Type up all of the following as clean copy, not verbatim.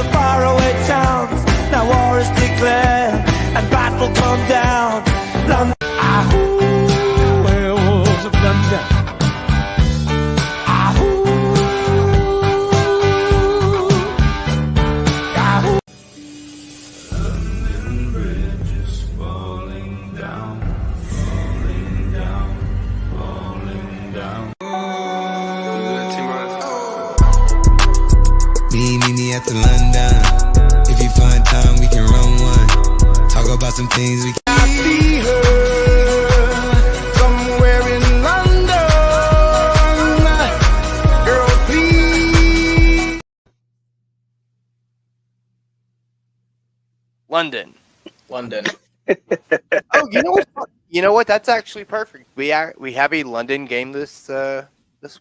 the faraway towns. Now war is declared and battle come down. London, ahoo, werewolves of London. Ahoo, ahoo. London Bridge is falling down, falling down, falling down. Meet me at the London. If you find time, we can run one. Talk about some things we can. I see her somewhere in London. Girl, please. London. Oh, you know what? You know what? That's actually perfect. We have a London game this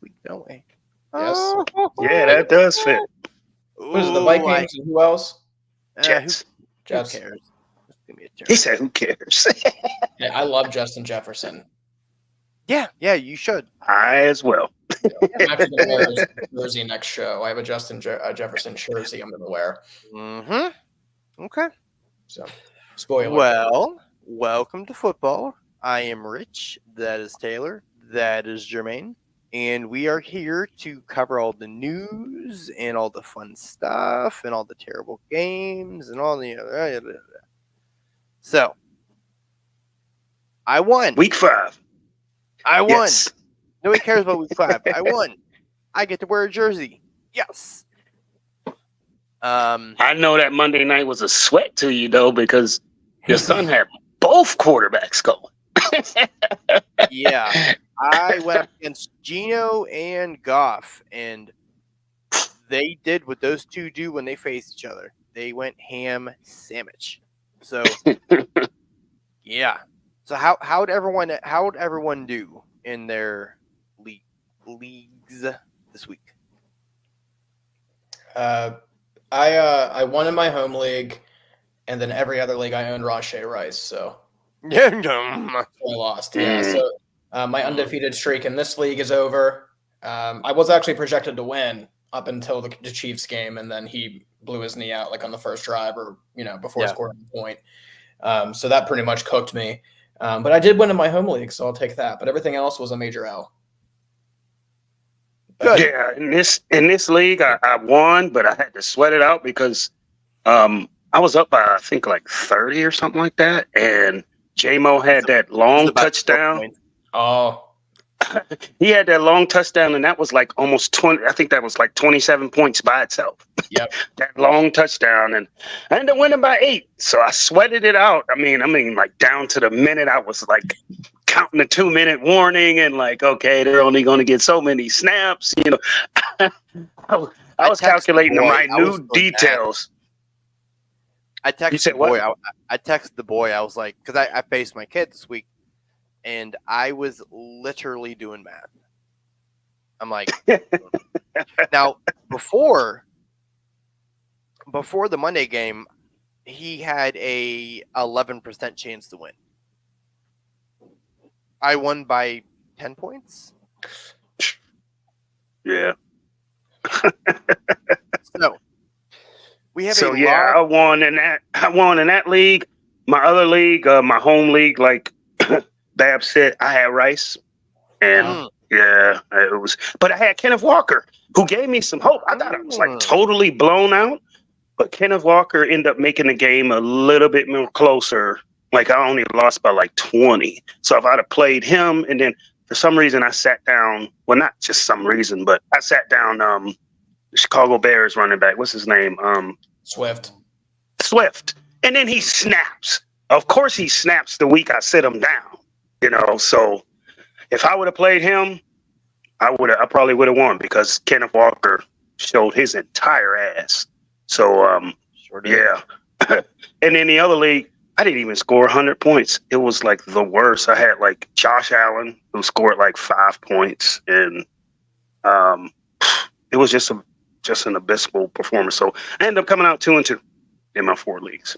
week, don't we? Yes. Yeah, that does fit. Who's it, the Vikings and who else? Jets. Who Jets. cares? Just give me a turn. He said, "Who cares?" Yeah, I love Justin Jefferson. Yeah, you should. I as well. I'm actually going to wear his jersey next show. I have a Justin Jefferson jersey I'm going to wear. Mm-hmm. Okay. So, spoiler. Well, welcome to football. I am Rich. That is Taylor. That is Jermaine. And we are here to cover all the news and all the fun stuff and all the terrible games and all the other. So, I won. Week 5. I won. Yes. Nobody cares about week 5. I won. I get to wear a jersey. Yes. I know that Monday night was a sweat to you though because your son had both quarterbacks going. Yeah. I went up against Gino and Goff, and they did what those two do when they face each other. They went ham sandwich. So, yeah. So how'd everyone do in their leagues this week? I won in my home league, and then every other league I owned Rashee Rice, so Yeah. I lost. Yeah, so my undefeated streak in this league is over. I was actually projected to win up until the Chiefs game, and then he blew his knee out like on the first drive or before scoring a point. So that pretty much cooked me. But I did win in my home league, so I'll take that. But everything else was a major L. Good. Yeah, in this league, I won, but I had to sweat it out because I was up by I think like 30 or something like that, and J-Mo had that long touchdown. Oh, He had that long touchdown, and that was like almost 20. I think that was like 27 points by itself. Yep. That long touchdown, and I ended up winning by 8. So I sweated it out. I mean, like down to the minute. I was like counting the 2-minute warning, and like, okay, they're only going to get so many snaps. I was calculating the minute details. I texted You said the boy. what? I texted the boy. I was like, because I faced my kid this week, and I was literally doing math. I'm like, now before the Monday game, he had a 11% chance to win. I won by 10 points. Yeah. So we have So yeah, I won in that league. My other league, my home league, like Bab said, I had Rice, and yeah, it was. But I had Kenneth Walker, who gave me some hope. I thought I was like totally blown out, but Kenneth Walker ended up making the game a little bit more closer. Like I only lost by like 20. So if I'd have played him, and then for some reason I sat down. Well, not just some reason, but I sat down. The Chicago Bears running back. What's his name? Swift. And then he snaps. Of course he snaps the week I sit him down. So if I would have played him, I probably would have won because Kenneth Walker showed his entire ass. So sure did. yeah. And in the other league, I didn't even score 100 points. It was like the worst. I had like Josh Allen who scored like 5 points, and it was just an abysmal performance. So I ended up coming out 2-2 in my 4 leagues.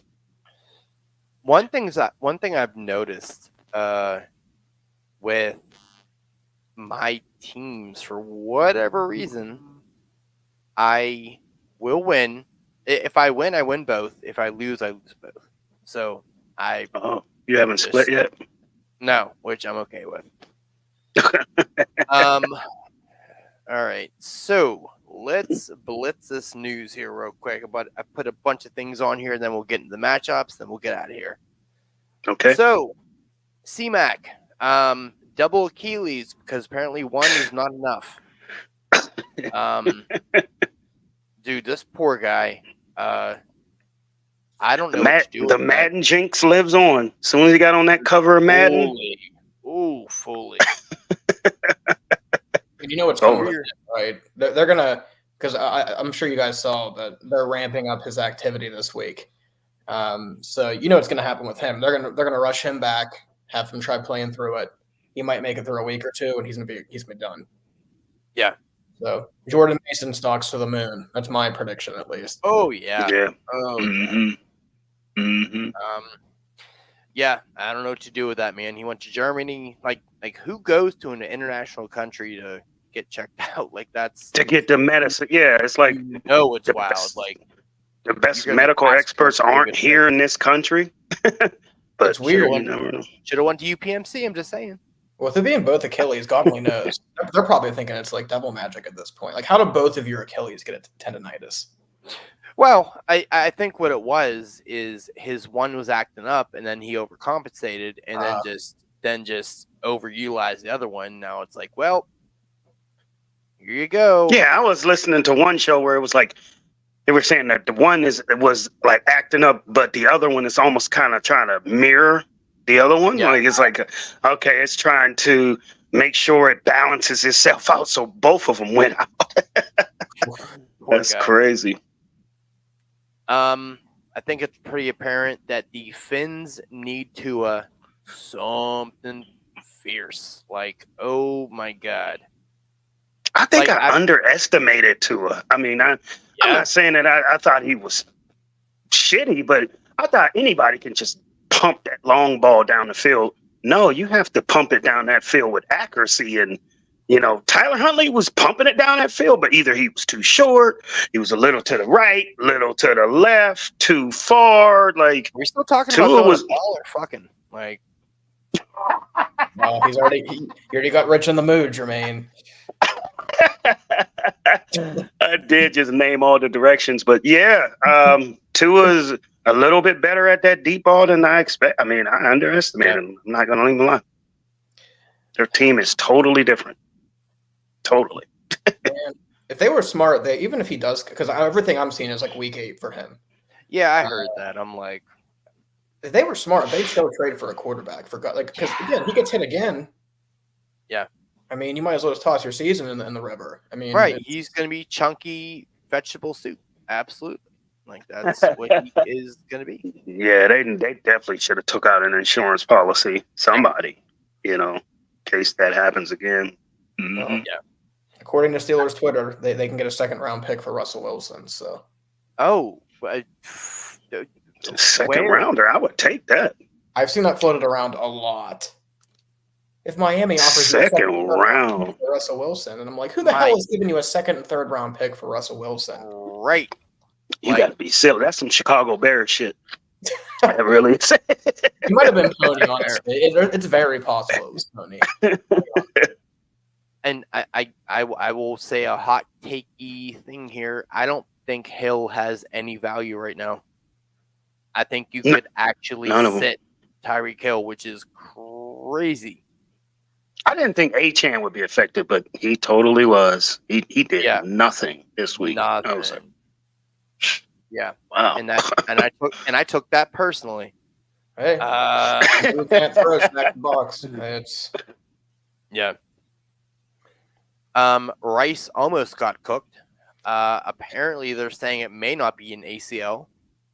One thing I've noticed with my teams, for whatever reason, I will win If I win, I win both. If I lose, I lose both. So I Oh, you haven't split yet? no, which I'm okay with. All right, so let's blitz this news here real quick. But I put a bunch of things on here, then we'll get into the matchups, then we'll get out of here. Okay. So, Cmac, double Achilles because apparently one is not enough. Dude, this poor guy. I don't know what to do. The Madden jinx lives on. As soon as he got on that cover of Madden, fully. And you know what's coming, right? They're gonna, because I'm sure you guys saw that they're ramping up his activity this week. So you know what's gonna happen with him. They're gonna rush him back, have him try playing through it. He might make it through a week or two, and he's gonna be done. Yeah. So Jordan Mason stocks to the moon. That's my prediction, at least. Oh yeah. Yeah. Oh Mm-hmm. Mm-hmm. yeah. I don't know what to do with that, man. He went to Germany. Like who goes to an international country to get checked out? Like that's To get the medicine. Yeah, it's like it's the wild. best- Like the best you're gonna medical ask experts for a aren't good here in this country. But It's weird. You never know. should have went to UPMC. I'm just saying. Well, with it being both Achilles, God only knows. They're probably thinking it's like devil magic at this point. Like, how do both of your Achilles get a tendonitis? Well, I think what it was is his one was acting up, and then he overcompensated, and then just overutilized the other one. Now it's like, well, here you go. Yeah, I was listening to one show where it was like they were saying that the one was like acting up, but the other one is almost kind of trying to mirror the other one. Yeah. Like it's like, okay, it's trying to make sure it balances itself out, so both of them went out. That's crazy. I think it's pretty apparent that the Finns need to something fierce. Like, oh my god. I think I underestimated Tua. I mean, I'm not saying that I thought he was shitty, but I thought anybody can just pump that long ball down the field. No, you have to pump it down that field with accuracy. And, Tyler Huntley was pumping it down that field, but either he was too short, he was a little to the right, little to the left, too far. Like, we're still talking Tua about was the ball or fucking like. Well, he already got rich in the mood, Jermaine. I did just name all the directions, but yeah, Tua's a little bit better at that deep ball than I expect. I mean, I underestimated him. I'm not going to even lie. Their team is totally different. Totally. Man, if they were smart, even if he does, because everything I'm seeing is like week 8 for him. Yeah, I heard that. I'm like, if they were smart, they'd still trade for a quarterback. Because again, he gets hit again. Yeah. I mean, you might as well just toss your season in the river. I mean, right? He's going to be chunky vegetable soup. Absolutely. Like that's what he is going to be. Yeah, they definitely should have took out an insurance policy. Somebody, in case that happens again. Mm-hmm. Well, yeah. According to Steelers Twitter, they can get a second-round pick for Russell Wilson. So, second rounder, I would take that. I've seen that floated around a lot. If Miami offers second round for Russell Wilson, and I'm like, who the hell is giving you a second and third round pick for Russell Wilson? Right. You got to be silly. That's some Chicago Bears shit. I really say. He might have been Pony, honestly. It's very possible it was Pony. And I will say a hot takey thing here. I don't think Hill has any value right now. I think you could actually sit Tyreek Hill, which is crazy. I didn't think A-Chan would be affected, but he totally was. He did nothing this week. Nothing. I was like, yeah. Wow. And I took that personally. Hey, you can't throw a snack box. Yeah. Rice almost got cooked. Apparently, they're saying it may not be an ACL,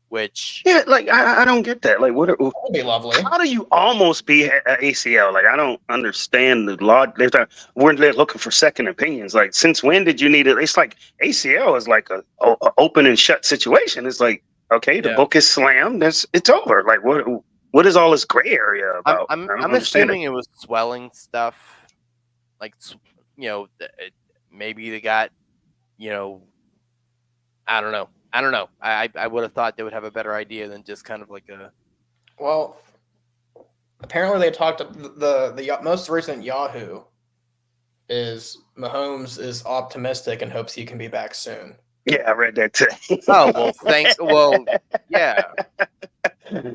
which like I don't get that. Like, what? That'd be lovely. How do you almost be an ACL? Like, I don't understand the law. We're looking for second opinions. Like, since when did you need it? It's like ACL is like a open and shut situation. It's like, okay, the book is slammed. It's over. Like, what is all this gray area about? I'm assuming it was swelling stuff. Like, maybe they got, I don't know. I don't know. I would have thought they would have a better idea than just kind of like a. Well, apparently they talked the most recent Yahoo is Mahomes is optimistic and hopes he can be back soon. Yeah, I read that today. Oh well, thanks. Well, yeah.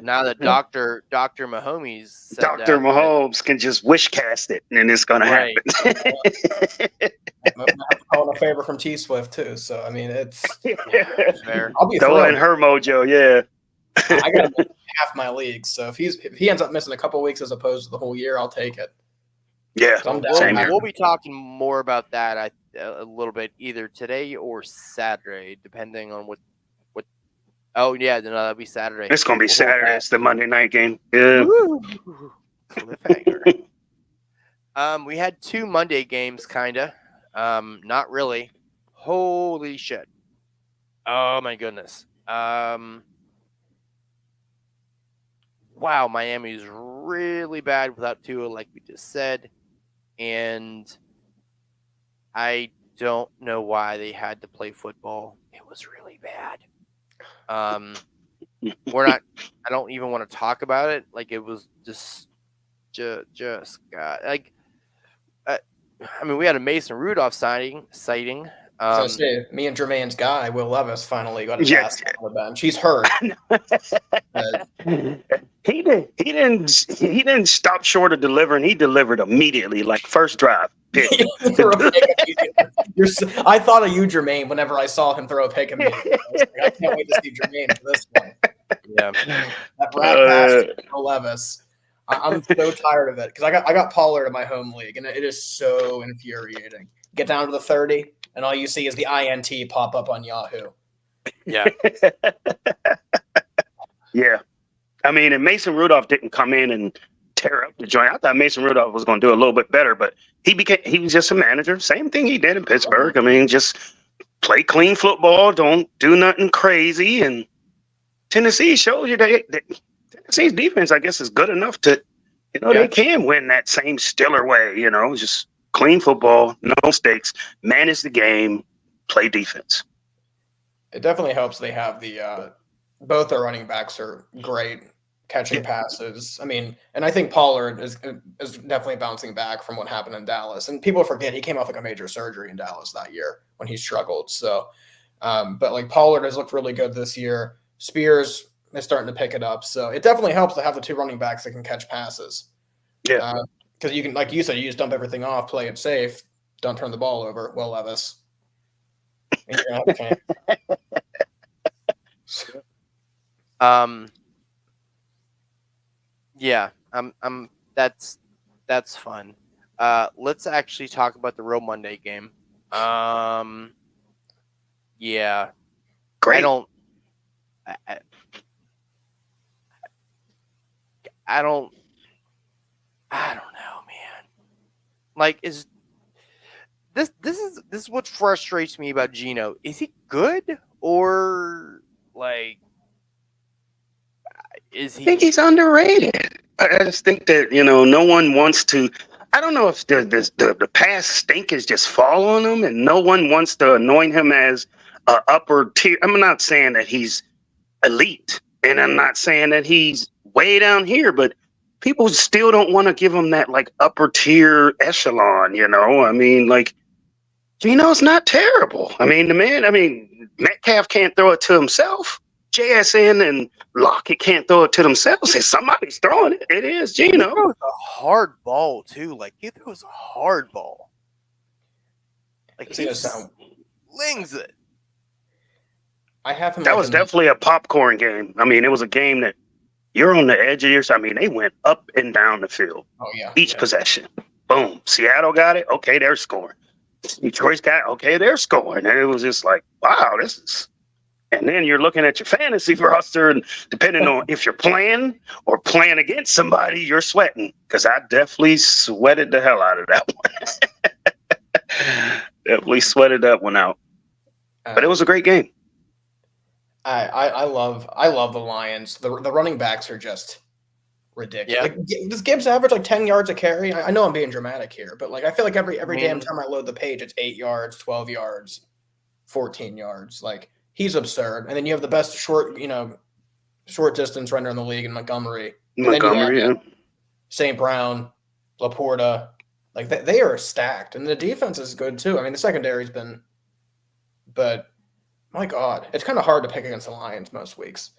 Now that Doctor Mahomes said Dr. Mahomes can just wish cast it, and it's going to Right. happen. I'm calling a favor from T Swift too. So I mean, it's fair. I'll be Throw in thrilled. her mojo, yeah. I got him in half my league, so if he ends up missing a couple weeks as opposed to the whole year, I'll take it. Yeah, I'm down. same here. We'll be talking more about that a little bit either today or Saturday, depending on what. Oh yeah, no, that'll be Saturday. It's going to be We'll hold Saturday. that. It's the Monday night game. Yeah. Woo! Cliffhanger. We had 2 Monday games, kinda. Not really. Holy shit! Oh my goodness. Wow, Miami's really bad without Tua, like we just said, and I don't know why they had to play football. It was really bad. We're not. I don't even want to talk about it. Like it was just like. I mean, we had a Mason Rudolph sighting. So I say, me and Jermaine's guy, Will Levis, finally got a Yes. task on the bench. He's hurt. He didn't stop short of delivering. He delivered immediately, like first drive. Pick. I thought of you, Jermaine, whenever I saw him throw a pick at me. I can't wait to see Jermaine for this one. Yeah. That rat pass to Will Levis. I'm so tired of it because I got Pollard in my home league, and it is so infuriating. Get down to the 30, and all you see is the INT pop up on Yahoo. Yeah. Yeah. I mean, and Mason Rudolph didn't come in and tear up the joint. I thought Mason Rudolph was going to do a little bit better, but he was just a manager. Same thing he did in Pittsburgh. I mean, just play clean football. Don't do nothing crazy. And Tennessee shows you that Tennessee's defense, I guess, is good enough to, they can win that same Stiller way, just clean football, no mistakes, manage the game, play defense. It definitely helps they have the both their running backs are great catching passes. I mean, and I think Pollard is definitely bouncing back from what happened in Dallas. And people forget he came off like a major surgery in Dallas that year when he struggled. So, but like Pollard has looked really good this year. Spears is starting to pick it up. So it definitely helps to have the 2 running backs that can catch passes. Yeah. Because you can, like you said, you just dump everything off, play it safe, don't turn the ball over. Will Levis. And you're gonna have a chance. Yeah, that's fun. Let's actually talk about the real Monday game. Yeah. Great. I don't know, man. Like is this is what frustrates me about Geno. Is he good or like is he? I think he's underrated. I just think that no one wants to. I don't know if the past stink is just following him, and no one wants to anoint him as an upper tier. I'm not saying that he's elite, and I'm not saying that he's way down here, but people still don't want to give him that like upper tier echelon. I mean, like Geno's not terrible. I mean, Metcalf can't throw it to himself. JSN and Lockett can't throw it to themselves. If somebody's throwing it, it is Geno. He throws a hard ball too. Like he throws a hard ball. Like he slings it. I have him. That was definitely a popcorn game. I mean, it was a game that you're on the edge of your. I mean, they went up and down the field. Oh yeah. Each possession. Boom. Seattle got it. Okay, they're scoring. Detroit's got it. Okay, they're scoring. And it was just like, wow, this is. And then you're looking at your fantasy roster, and depending on if you're playing or playing against somebody, you're sweating. Because I definitely sweated the hell out of that one. Definitely sweated that one out. But it was a great game. I love the Lions. The running backs are just ridiculous. Yeah. Like, does Gibbs average like 10 yards a carry? I know I'm being dramatic here, but like I feel like every damn time I load the page, it's 8 yards, 12 yards, 14 yards. Like he's absurd. And then you have the best short distance runner in the league in Montgomery. And then you Montgomery, have yeah. St. Brown, Laporta. Like they are stacked, and the defense is good too. I mean, the secondary's been, but my God, it's kind of hard to pick against the Lions most weeks.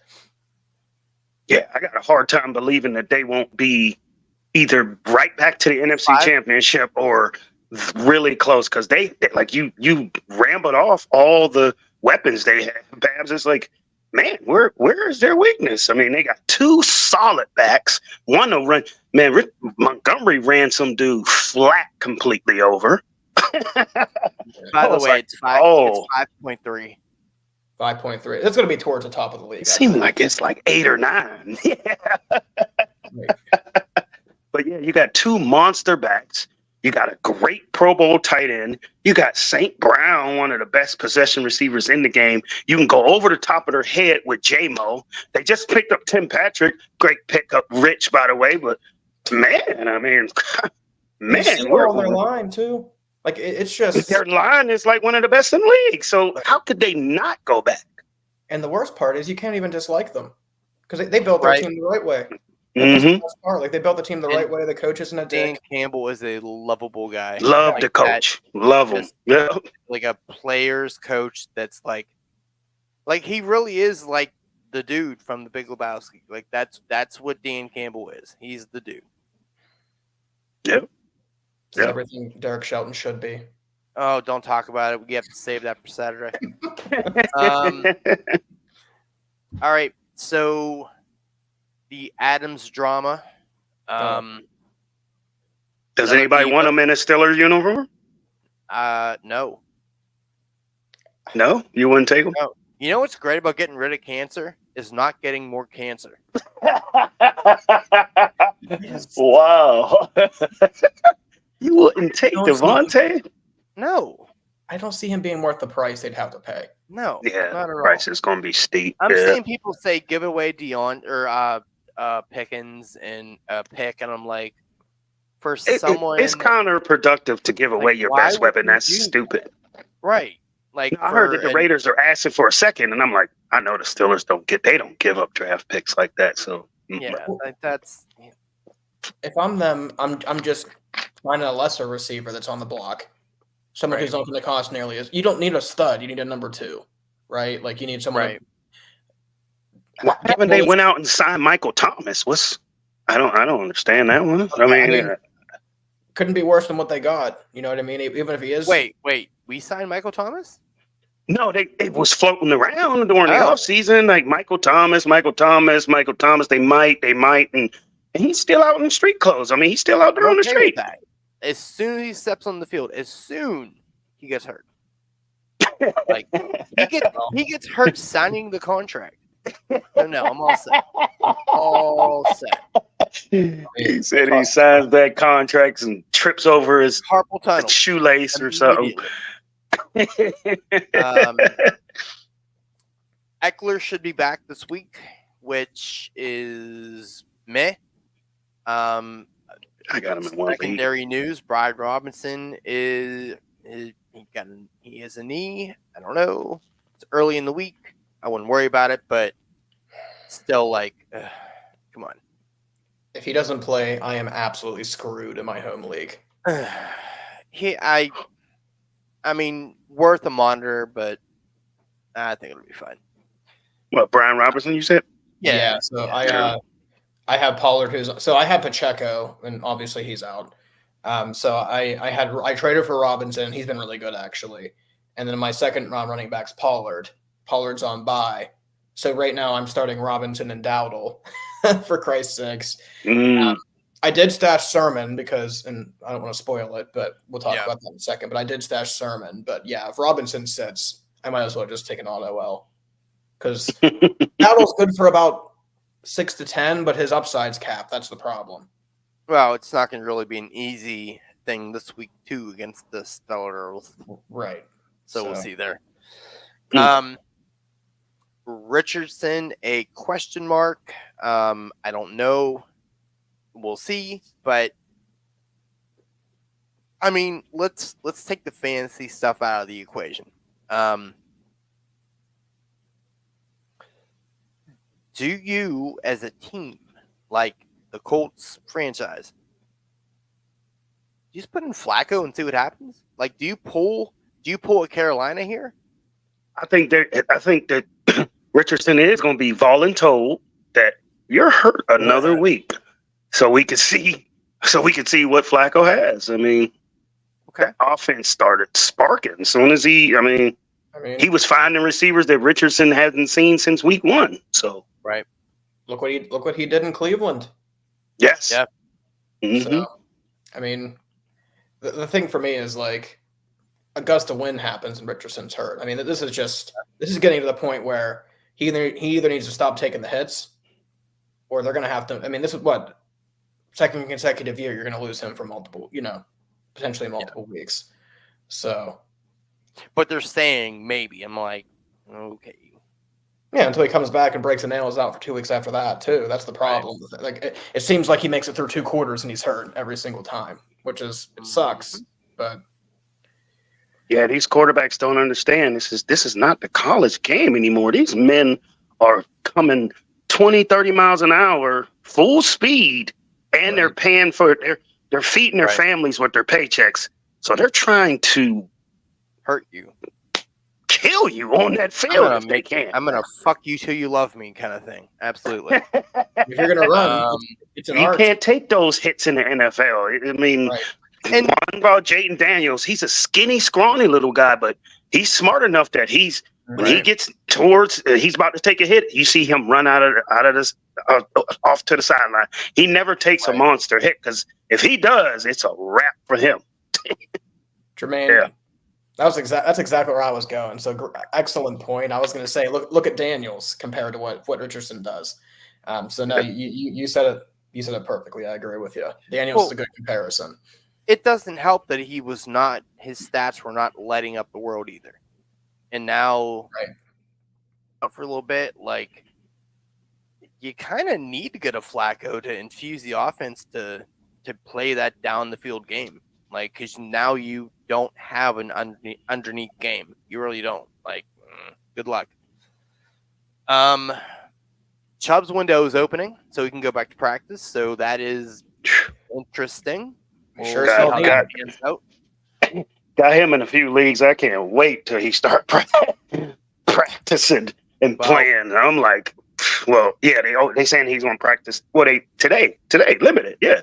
Yeah, I got a hard time believing that they won't be either right back to the NFC Championship or really close, because they like you rambled off all the weapons they have. Babs is like, man, where is their weakness? I mean, they got two solid backs. One to run. Man, Montgomery ran some dude flat completely over. By the way, it's 5.3. 5.3. That's going to be towards the top of the league. It seems like it's like 8 or 9. Yeah. But yeah, you got two monster backs. You got a great Pro Bowl tight end. You got St. Brown, one of the best possession receivers in the game. You can go over the top of their head with J-Mo. They just picked up Tim Patrick. Great pickup, Rich, by the way. But man, I mean, we're on their line too. Like it's just their line is like one of the best in the league. So how could they not go back? And the worst part is you can't even dislike them because they built their team the right way. Mm-hmm. The best part. Like they built the team the right way. The coach isn't a Dan dick. Campbell is a lovable guy. Love the coach. Love him. Yeah. Like a player's coach that's like he really is like the dude from the Big Lebowski. Like that's what Dan Campbell is. He's the dude. Yep. It's everything Derek Shelton should be. Oh, don't talk about it. We have to save that for Saturday. All right. So the Adams drama. Does anybody want him in a Steelers uniform? No. No? You wouldn't take him? No. You know what's great about getting rid of cancer is not getting more cancer. Wow. You wouldn't take Devontae? No. I don't see him being worth the price they'd have to pay. No. Yeah, not at the all. price is going to be steep. I'm seeing people say give away Pickens and pick, and I'm like, for someone, it's counterproductive to give away your best weapon. That's stupid. Right. Like I heard that the Raiders are asking for a second, and I'm like, I know the Steelers don't give up draft picks like that. So yeah, like that's. If I'm them, I'm just finding a lesser receiver that's on the block, someone who's not going to cost nearly as. You don't need a stud. You need a number 2, right? Like you need someone. Right. Why haven't they went out and signed Michael Thomas? I don't understand that one. I mean, couldn't be worse than what they got. You know what I mean? Even if he is. Wait. We signed Michael Thomas? No, it was floating around during the offseason. Like Michael Thomas. They might, and he's still out in the street clothes. I mean, he's still out there on the street. As soon as he steps on the field, he gets hurt. Like he gets hurt signing the contract. No, I'm all set. All set. He said he signs that contract and trips over his carpal tunnel shoelace or something. Eckler should be back this week, which is meh. I got him in one. Secondary news: Bride Robinson he has a knee. I don't know. It's early in the week. I wouldn't worry about it, but still, like, come on. If he doesn't play, I am absolutely screwed in my home league. I mean, worth a monitor, but I think it'll be fine. What, Brian Robinson, you said? Yeah. So I have Pollard, so I have Pacheco, and obviously he's out. So I traded for Robinson. He's been really good, actually. And then my second round running back's Pollard. Pollard's on bye. So right now I'm starting Robinson and Dowdle, for Christ's sakes. I did stash Sermon because, and I don't want to spoil it, but we'll talk about that in a second. But I did stash Sermon. But yeah, if Robinson sits, I might as well just take an auto L. Because Dowdle's good for about 6 to 10, but his upside's capped. That's the problem. Well, it's not going to really be an easy thing this week, too, against the Steelers. Right. So we'll see there. Richardson, a question mark. I don't know. We'll see. But, I mean, let's take the fantasy stuff out of the equation. do you, as a team, like the Colts franchise, you just put in Flacco and see what happens? Like, do you pull a Carolina here? I think that Richardson is going to be voluntold that you're hurt another week, so we can see what Flacco has. I mean, that offense started sparking as soon as he was finding receivers that Richardson hadn't seen since week 1. So right, look what he did in Cleveland. Yes. Yeah. Mm-hmm. So, I mean, the thing for me is like a gust of wind happens and Richardson's hurt. I mean, this is getting to the point where he either needs to stop taking the hits, or they're going to have to. I mean, this is what second consecutive year you're going to lose him for multiple, potentially multiple weeks. So, but they're saying maybe. I'm like, okay. Yeah, until he comes back and breaks the nails out for 2 weeks after that, too. That's the problem. Right. Like it seems like he makes it through 2 quarters and he's hurt every single time, it sucks. But yeah, these quarterbacks don't understand. This is not the college game anymore. These men are coming 20, 30 miles an hour, full speed, and they're paying for they're feeding their families with their paychecks. So they're trying to hurt you. Kill you on that field if they can. I'm gonna fuck you till you love me, kind of thing. Absolutely. If you're gonna run, it's an art. Can't take those hits in the NFL. I mean, and one about Jaden Daniels, he's a skinny, scrawny little guy, but he's smart enough that when he gets towards, he's about to take a hit. You see him run out of this off to the sideline. He never takes a monster hit because if he does, it's a wrap for him. Jermaine. Yeah. That's exactly where I was going. So excellent point. I was going to say, look at Daniels compared to what Richardson does. So no, you said it perfectly. I agree with you. Daniels is a good comparison. It doesn't help that his stats were not lighting up the world either. And now, for a little bit, like you kind of need to get a Flacco to infuse the offense to play that down the field game. Like, because now you don't have an underneath game. You really don't. Like, good luck. Chubb's window is opening, so he can go back to practice. So that is interesting. Got him in a few leagues. I can't wait till he start practicing and playing. I'm like, well, yeah, they saying he's going to practice. Today, limited, yeah,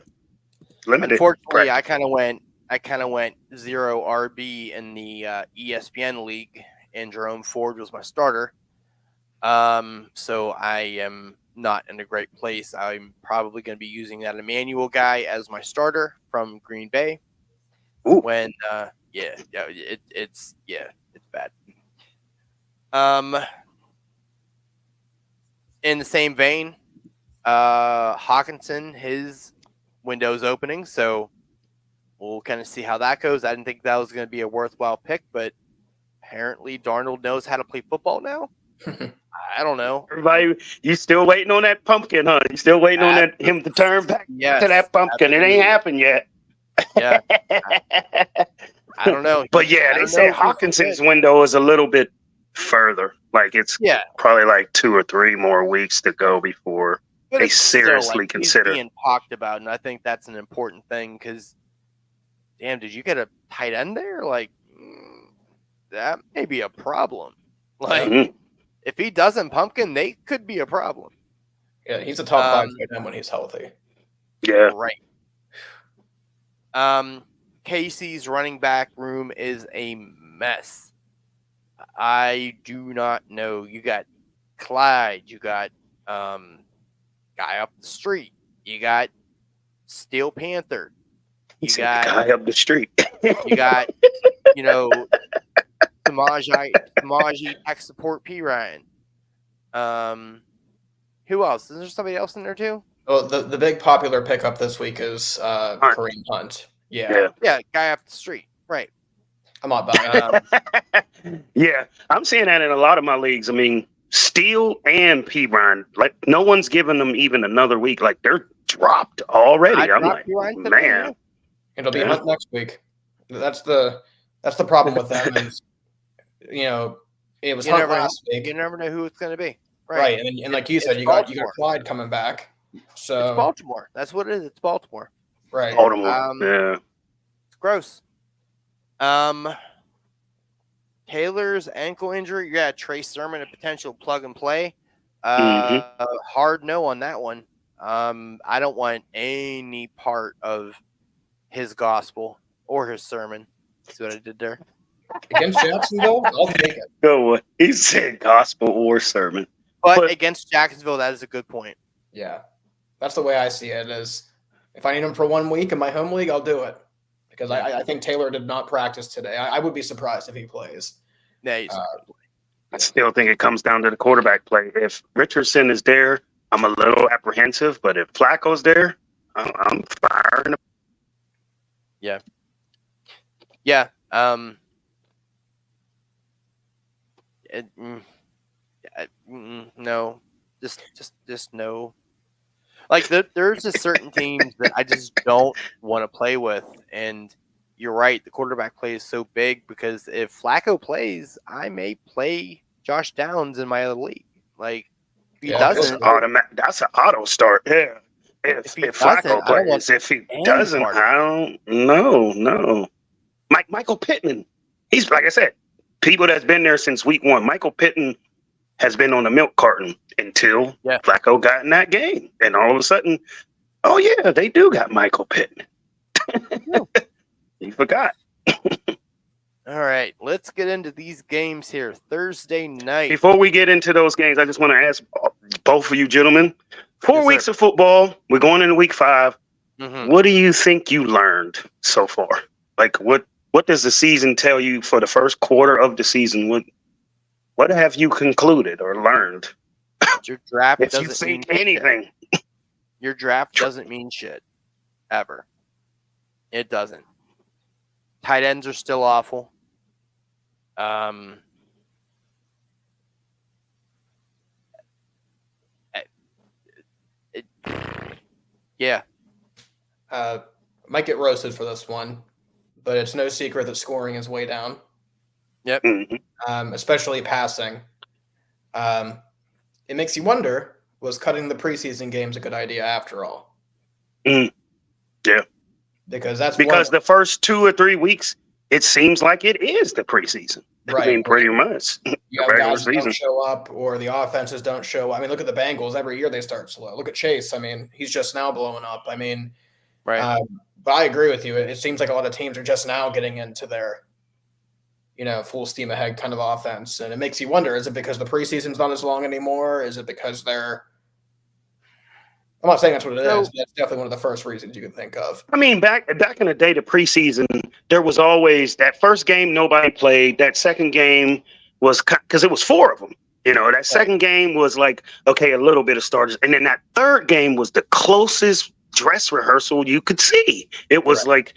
limited. Unfortunately, practice. I kind of went 0 RB in the ESPN league, and Jerome Ford was my starter. So I am not in a great place. I'm probably going to be using that Emmanuel guy as my starter from Green Bay. Ooh. When it's bad. In the same vein, Hawkinson, his window's opening, so we'll kind of see how that goes. I didn't think that was going to be a worthwhile pick, but apparently Darnold knows how to play football now. I don't know. Everybody, you still waiting on that pumpkin, huh? You still waiting on him to turn back to that pumpkin. Absolutely. It ain't happened yet. Yeah. I don't know. But yeah, they say Hawkinson's window is a little bit further. Like it's probably like 2 or 3 more weeks to go before they seriously consider. He's being talked about, and I think that's an important thing because, damn, did you get a tight end there? Like, that may be a problem. Like, if he doesn't pumpkin, they could be a problem. Yeah, he's a top 5 tight end when he's healthy. Yeah. Right. Casey's running back room is a mess. I do not know. You got Clyde. You got guy up the street. You got Steel Panther. You got guy up the street. You got Samaji tech support P Ryan. Who else? Is there somebody else in there too? Well, the big popular pickup this week is Kareem Hunt. Yeah, guy off the street. Right. I'm not buying. Yeah, I'm seeing that in a lot of my leagues. I mean, Steele and P. Ryan, like no one's giving them even another week. Like they're dropped already. I'm like, man, it'll be Hunt next week. That's the problem with them. Is, it was Hunt last week. You never know who it's going to be. Right. And like you said, you got Clyde coming back. So it's Baltimore. That's what it is. It's Baltimore. Right. Baltimore. Yeah. It's gross. Taylor's ankle injury. You got Trey Sermon, a potential plug and play. Hard no on that one. I don't want any part of his gospel or his sermon. See what I did there? Against Jacksonville, I'll take it. Go. He said gospel or sermon. But against Jacksonville, that is a good point. Yeah. That's the way I see it. Is if I need him for 1 week in my home league, I'll do it. Because I think Taylor did not practice today. I would be surprised if he plays. Yeah, I still think it comes down to the quarterback play. If Richardson is there, I'm a little apprehensive. But if Flacco's there, I'm firing. Yeah. No. Just no. Like there's just certain teams that I just don't want to play with, and you're right. The quarterback play is so big because if Flacco plays, I may play Josh Downs in my other league. Like if he doesn't, that's an auto start. Yeah. If Flacco plays, if he doesn't, I don't know. No. Michael Pittman. He's like I said, people that's been there since week 1. Michael Pittman has been on the milk carton until Flacco got in that game. And all of a sudden, oh, yeah, they do got Michael Pittman. He forgot. All right, let's get into these games here. Thursday night. Before we get into those games, I just want to ask both of you gentlemen, 4 weeks of football, we're going into week 5. What do you think you learned so far? Like, what does the season tell you for the first quarter of the season? What have you concluded or learned? Your draft if doesn't you think mean anything. Shit. Your draft doesn't mean shit. Ever. It doesn't. Tight ends are still awful. Yeah. Might get roasted for this one, but it's no secret that scoring is way down. Yep. Especially passing. It makes you wonder, was cutting the preseason games a good idea after all? Yeah. Because the first 2 or 3 weeks, it seems like it is the preseason. Right. I mean, pretty much. You have guys that don't show up or the offenses don't show up. I mean, look at the Bengals. Every year they start slow. Look at Chase. I mean, he's just now blowing up. I mean, right. But I agree with you. It seems like a lot of teams are just now getting into their, full steam ahead kind of offense. And it makes you wonder, is it because the preseason's not as long anymore? Is it because I'm not saying that's what it is, but that's definitely one of the first reasons you can think of. I mean, back in the day, the preseason, there was always that first game nobody played. That second game was because it was 4 of them. That second game was like, okay, a little bit of starters. And then that third game was the closest dress rehearsal you could see. It was like,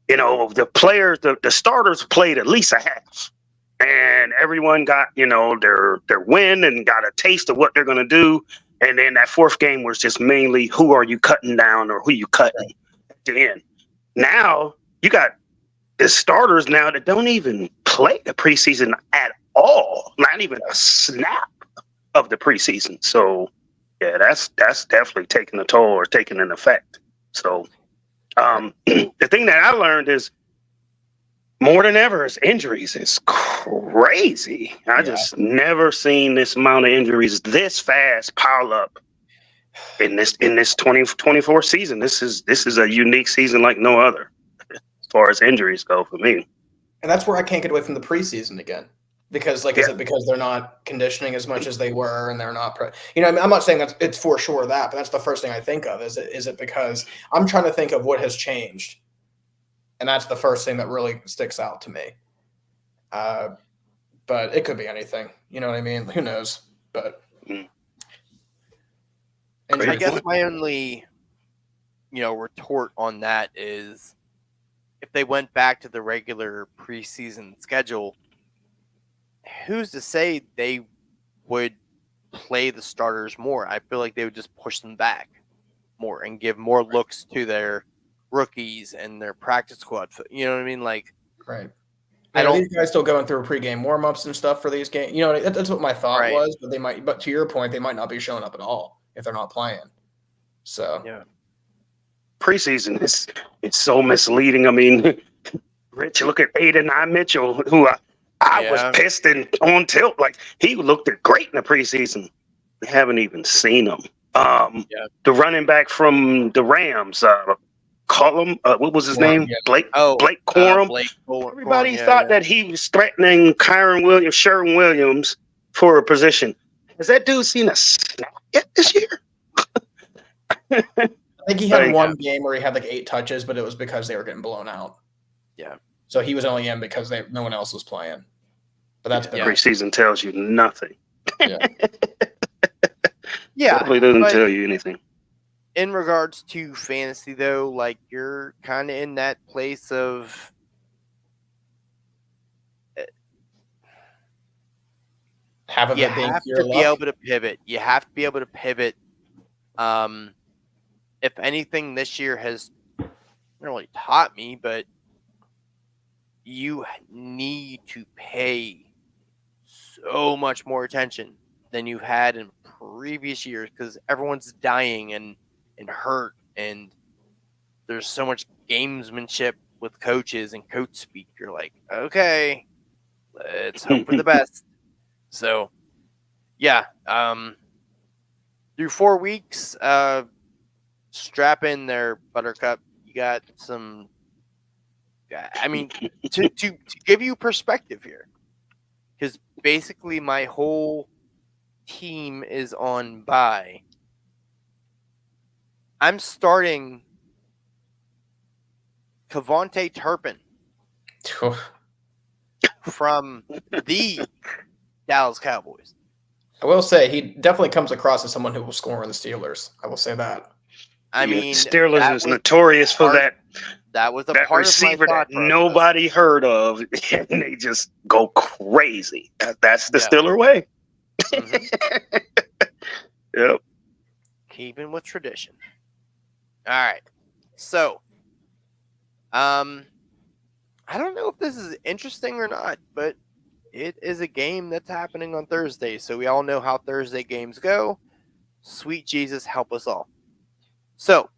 the players, the starters played at least a half. And everyone got, their win and got a taste of what they're going to do. And then that fourth game was just mainly who are you cutting down or who you cutting at the end. Now you got the starters now that don't even play the preseason at all, not even a snap of the preseason. So yeah, that's definitely taking a toll or taking an effect. So the thing that I learned is more than ever is injuries. It's crazy. I just never seen this amount of injuries this fast pile up in this 2024 season. This is a unique season like no other as far as injuries go for me. And that's where I can't get away from the preseason again. Because is it because they're not conditioning as much as they were and they're not I'm not saying that it's for sure that, but that's the first thing I think of. Is it because I'm trying to think of what has changed. And that's the first thing that really sticks out to me. But it could be anything. You know what I mean? Who knows? But I guess my only, retort on that is if they went back to the regular preseason schedule, who's to say they would play the starters more? I feel like they would just push them back more and give more looks to their rookies and their practice squad. You know what I mean? Like, right. Are these guys still going through pregame warmups and stuff for these games? You know, that's what my thought was. But they might. But to your point, they might not be showing up at all if they're not playing. So Yeah. Preseason it's so misleading. I mean, Rich, look at Adonai Mitchell, who I was pissed and on tilt. Like, he looked great in the preseason. We haven't even seen him. The running back from the Rams, Cullum, what was his name? Yeah. Blake Corum. Everybody thought that he was threatening Sherwin Williams for a position. Has that dude seen a snap yet this year? I think he had one game where he had like 8 touches, but it was because they were getting blown out. Yeah. So he was only in because no one else was playing. But that's been preseason tells you nothing. Yeah. Yeah. Definitely doesn't tell you anything. In regards to fantasy, though, like, you're kind of in that place of you have to be able to pivot. You have to be able to pivot. If anything, this year has not really taught me, but you need to pay so much more attention than you've had in previous years because everyone's dying and hurt, and there's so much gamesmanship with coaches and coach speak. You're like, okay, let's hope for the best. So, yeah, through 4 weeks, strap in there, Buttercup. You got some. I mean, to give you perspective here, because basically my whole team is on bye. I'm starting Kavonte Turpin from the Dallas Cowboys. I will say he definitely comes across as someone who will score on the Steelers. I will say that. I mean, Steelers is notorious for that. That was the that part receiver of my that nobody heard of, and they just go crazy. That's the Steeler way. Mm-hmm. Yep. Keeping with tradition. All right. So, I don't know if this is interesting or not, but it is a game that's happening on Thursday. So we all know how Thursday games go. Sweet Jesus, help us all. So,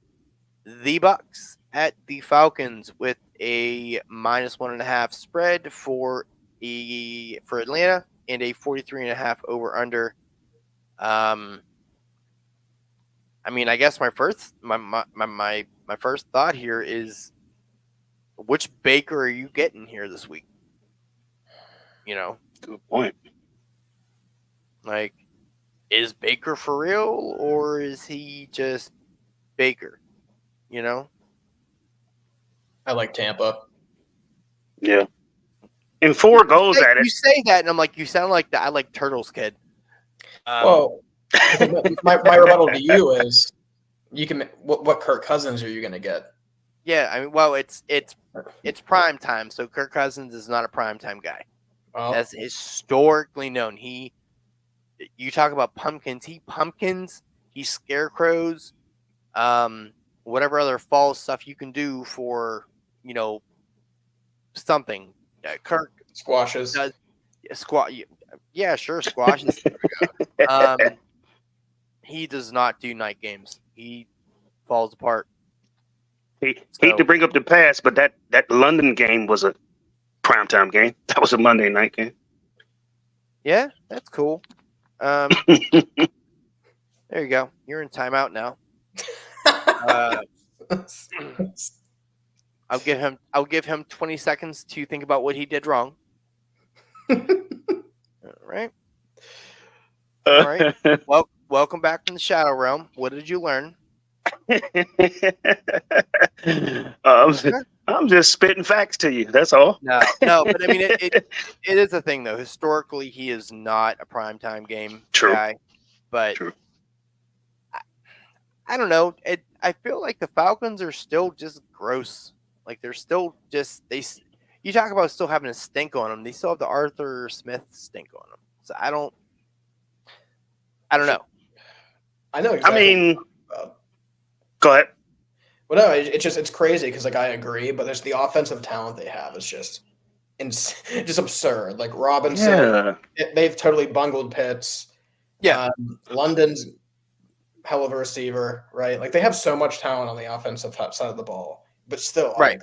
the Bucks at the Falcons with a -1.5 spread for Atlanta and a 43.5 over under. I mean, I guess my first thought here is, which Baker are you getting here this week? You know, good point. Like, is Baker for real, or is he just Baker? You know, I like Tampa. Yeah, and 4 goes at it. You say that, and I'm like, you sound like I like Turtles kid. Well, my rebuttal to you is, you can what Kirk Cousins are you going to get? Yeah, I mean, well, it's prime time, so Kirk Cousins is not a prime time guy. Oh. That's historically known. You talk about pumpkins. He scarecrows, whatever other fall stuff you can do for, something. Kirk Squashes. does yeah, sure, squashes. He does not do night games. He falls apart. Hate to bring up the past, but that London game was a primetime game. That was a Monday night game. Yeah, that's cool. There you go. You're in timeout now. I'll give him 20 seconds to think about what he did wrong. All right. All right. Well, welcome back from the Shadow Realm. What did you learn? I'm just spitting facts to you. That's all. No, but I mean, it is a thing though. Historically, he is not a primetime game guy. But True. I don't know. I feel like the Falcons are still just gross. Like, they're still just you talk about still having a stink on them. They still have the Arthur Smith stink on them. So I don't know. I know exactly. I mean, go ahead. Well, no, it's crazy because, like, I agree, but there's the offensive talent they have. It's just just absurd. Like Robinson, they've totally bungled Pitts. Yeah. London's hell of a receiver, right? Like they have so much talent on the offensive side of the ball, but still, Right.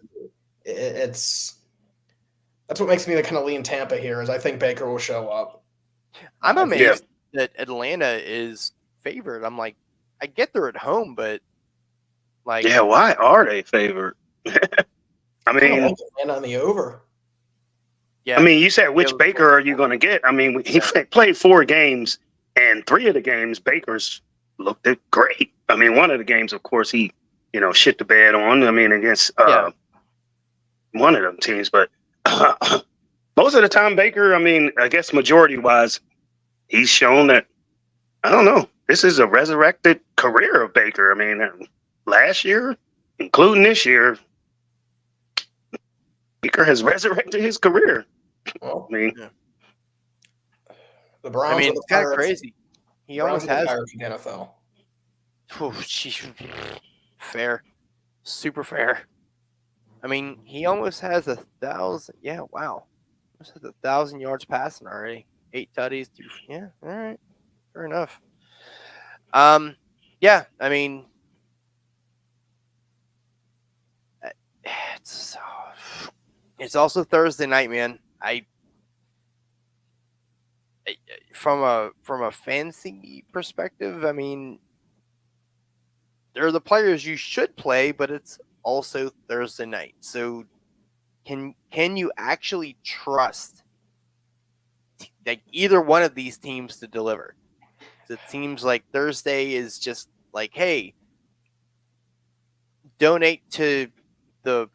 It's that's what makes me kind of lean Tampa here. Is I think Baker will show up. I'm amazed that Atlanta is favored. I'm like, I get they're at home, but like, Yeah, why are they favored? I mean, Atlanta on the over. yeah. I mean, you said which Baker are you going to get? I mean, he played 4 games, and 3 of the games Baker's looked great. I mean, one of the games, of course, he shit the bed on. I mean, against one of them teams, but most of the time, Baker. I mean, I guess majority wise, he's shown that. I don't know. This is a resurrected career of Baker. I mean, last year, including this year, Baker has resurrected his career. Well, I mean, the Browns. I mean, it's kind of crazy. He almost has the NFL. Oh, fair, super fair. I mean, he almost has 1,000. Yeah, wow, almost has 1,000 yards passing already. 8 tutties. Yeah, all right, fair enough. Yeah, I mean, it's also Thursday night, man. From a fantasy perspective, I mean, they're the players you should play, but it's also Thursday night. So can you actually trust like either one of these teams to deliver? It seems like Thursday is just like, hey, donate to the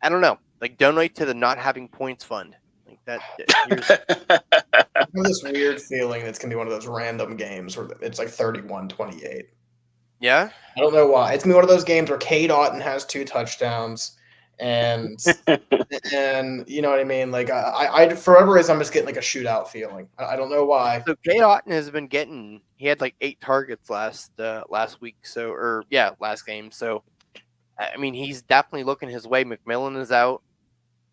I don't know, like donate to the not having points fund. Like that. I have this weird feeling it's gonna be one of those random games where it's like 31-28. Yeah. I don't know why. It's gonna be one of those games where Cade Otton has 2 touchdowns, and you know what I mean. Like I for whatever reason, I'm just getting like a shootout feeling. I don't know why. So Cade Otton has been getting. He had like 8 targets last week. So last game. So I mean, he's definitely looking his way. McMillan is out.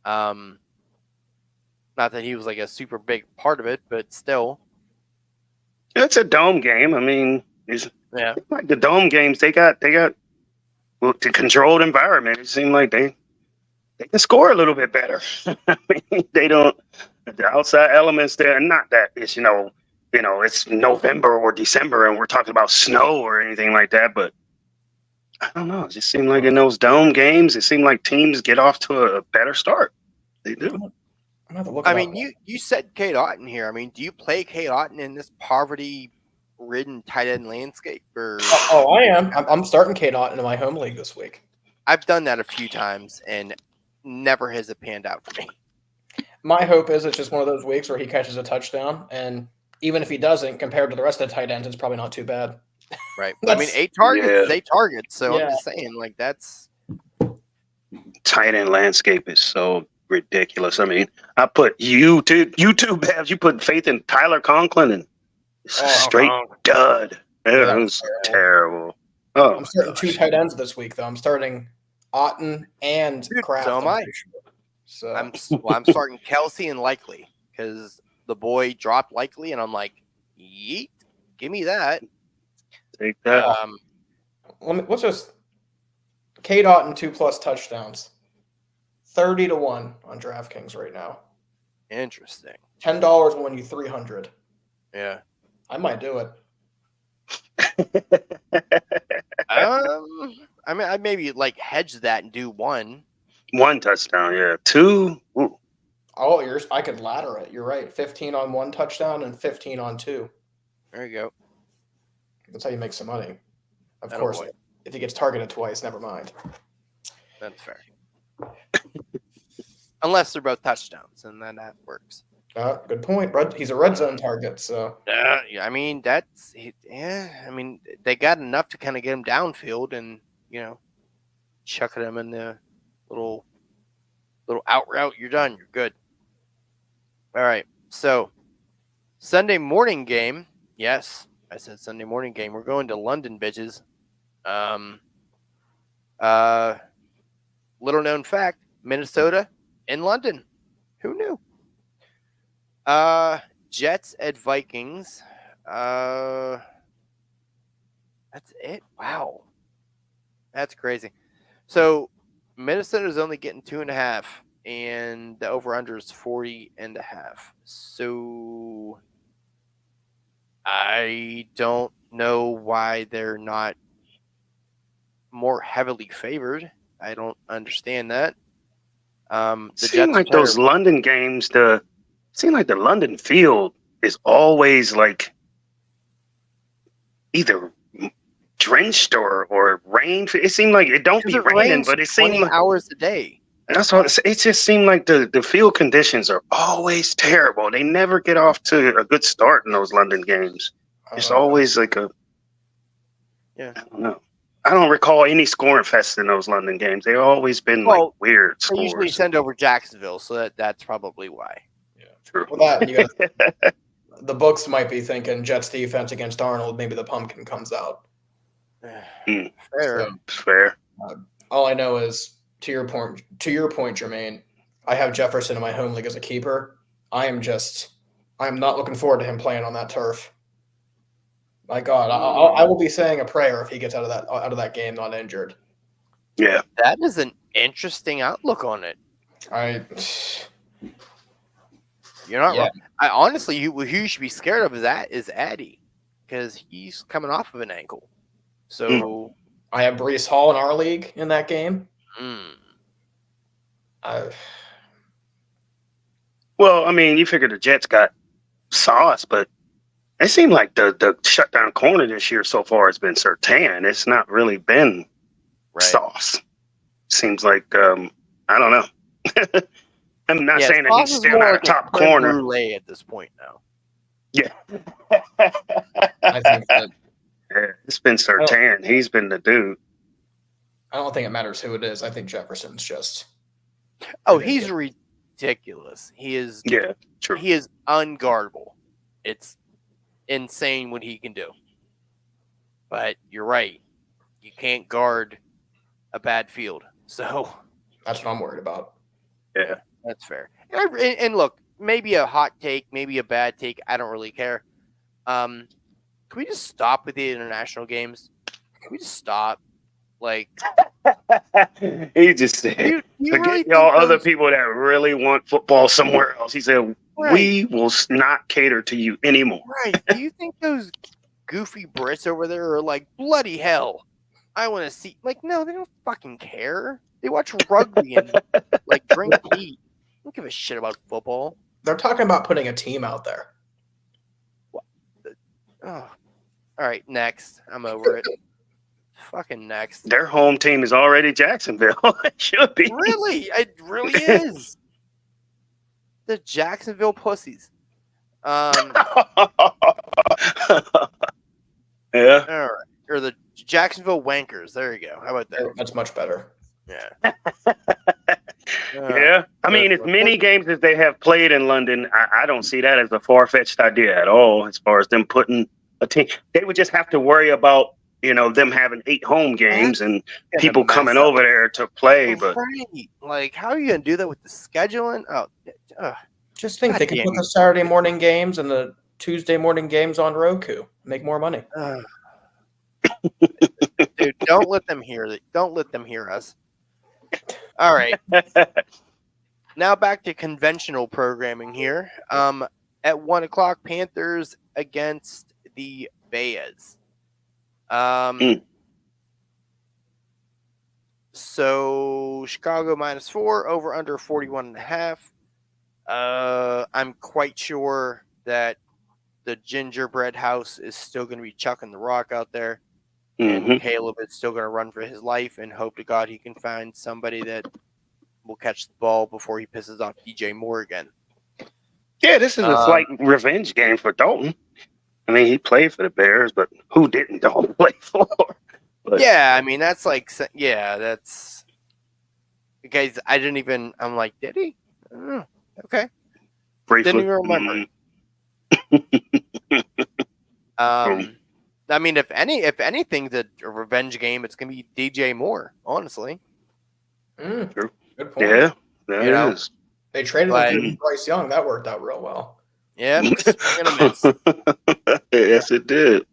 Not that he was like a super big part of it, but still. it's a dome game. I mean, it's like the dome games. They got the controlled environment. It seemed like they can score a little bit better. I mean, they don't. The outside elements there. Not that it's it's November or December and we're talking about snow or anything like that, but. I don't know. It just seemed like in those dome games, it seemed like teams get off to a better start. They do. I mean, you said Cade Otton here. I mean, do you play Cade Otton in this poverty-ridden tight end landscape? Or I am. I'm starting Cade Otton in my home league this week. I've done that a few times, and never has it panned out for me. My hope is it's just one of those weeks where he catches a touchdown, and even if he doesn't, compared to the rest of the tight ends, it's probably not too bad. Right. I mean, 8 targets is 8 targets. So I'm just saying, like, that's tight end landscape is so ridiculous. I mean, I put you too, Babs. You put faith in Tyler Conklin and straight dud. It was terrible. Oh, I'm starting 2 tight ends this week, though. I'm starting Otton and Kraft. So am I. So I'm starting Kelsey and Likely because the boy dropped Likely, and I'm like, yeet, give me that. Take that. Let's just Cade Otton 2+ touchdowns, 30-1 on DraftKings right now. Interesting. $10 will win you $300. Yeah, I might do it. I mean, I maybe like hedge that and do 1 touchdown. Yeah, 2. Ooh. Oh, I could ladder it. You're right. 15 on 1 touchdown and 15 on 2. There you go. That's how you make some money. Of That'll course, boy. If he gets targeted twice, never mind. That's fair. Unless they're both touchdowns, and then that works. Good point. He's a red zone target, so. Yeah, I mean, I mean, they got enough to kind of get him downfield and, chucking him in the little out route. You're done. You're good. All right. So, Sunday morning game. Yes, I said Sunday morning game. We're going to London, bitches. Little known fact, Minnesota in London. Who knew? Jets at Vikings. That's it. Wow, that's crazy. So Minnesota's only getting 2.5, and the over/under is 40.5. So I don't know why they're not more heavily favored. I don't understand that. The Seem Jets like those London games, seem like the London field is always like either drenched or rain. It seemed like it don't be raining, but it seemed 20 like hours a day. that's what it just seemed like the field conditions are always terrible. They never get off to a good start in those London games. It's always like I don't know. I don't recall any scoring fests in those London games. They've always been like weird They usually scores. send over Jacksonville, so that's probably why. Yeah, True. Well, the books might be thinking Jets defense against Arnold. Maybe the pumpkin comes out. Fair. So, Fair. all I know is to your point, Jermaine. I have Jefferson in my home league as a keeper. I am not looking forward to him playing on that turf. My God, I will be saying a prayer if he gets out of that game not injured. Yeah, that is an interesting outlook on it. You're not wrong. I honestly, who you should be scared of is Addy, because he's coming off of an ankle. So I have Brees Hall in our league in that game. Well, I mean, you figure the Jets got Sauce, but it seemed like the shutdown corner this year so far has been Surtain. It's not really been Sauce. Seems like I don't know. I'm not saying that he's still not a top corner. Brulee at this point now. Yeah. I think that it's been Surtain. He's been the dude. I don't think it matters who it is. I think Jefferson's just. Oh, he's ridiculous. He is. Yeah, true. He is unguardable. It's insane what he can do. But you're right. You can't guard a bad field. So that's what I'm worried about. Yeah, that's fair. And look, maybe a hot take, maybe a bad take. I don't really care. Can we just stop with the international games? Can we just stop? Like, he just said, you forget really y'all other people that really want football somewhere else. He said, right. We will not cater to you anymore. Right. Do you think those goofy Brits over there are like, bloody hell, I want to see? Like, no, they don't fucking care. They watch rugby and like drink tea. They don't give a shit about football. They're talking about putting a team out there. What? Oh. All right, next. I'm over it. Fucking next. Their home team is already Jacksonville. It should be. Really? It really is. The Jacksonville Pussies. Yeah. All right. Or the Jacksonville Wankers. There you go. How about that? That's much better. Yeah. Yeah. I mean, as many games as they have played in London, I don't see that as a far-fetched idea at all as far as them putting a team. They would just have to worry about, them having 8 home games and people coming over there to play. But right. Like, how are you going to do that with the scheduling? Just think they could put the Saturday morning games and the Tuesday morning games on Roku. Make more money. Dude, don't let them hear that. Don't let them hear us. All right. Now back to conventional programming here. At 1:00, Panthers against the Bears. So Chicago -4, over under 41.5. I'm quite sure that the gingerbread house is still going to be chucking the rock out there. And Caleb is still going to run for his life and hope to God he can find somebody that will catch the ball before he pisses off DJ Moore again. Yeah, this is a slight revenge game for Dalton. I mean, he played for the Bears, but who didn't Dalton play for? But, yeah, I mean, that's like, that's because I'm like, did he? Okay. Briefly. Didn't even remember. I mean, if anything's a revenge game, it's gonna be DJ Moore, honestly. True. Good point. Yeah, that You know? is. They traded Like- him for Bryce Young. That worked out real well. Yeah, swing and a miss. Yes, it did.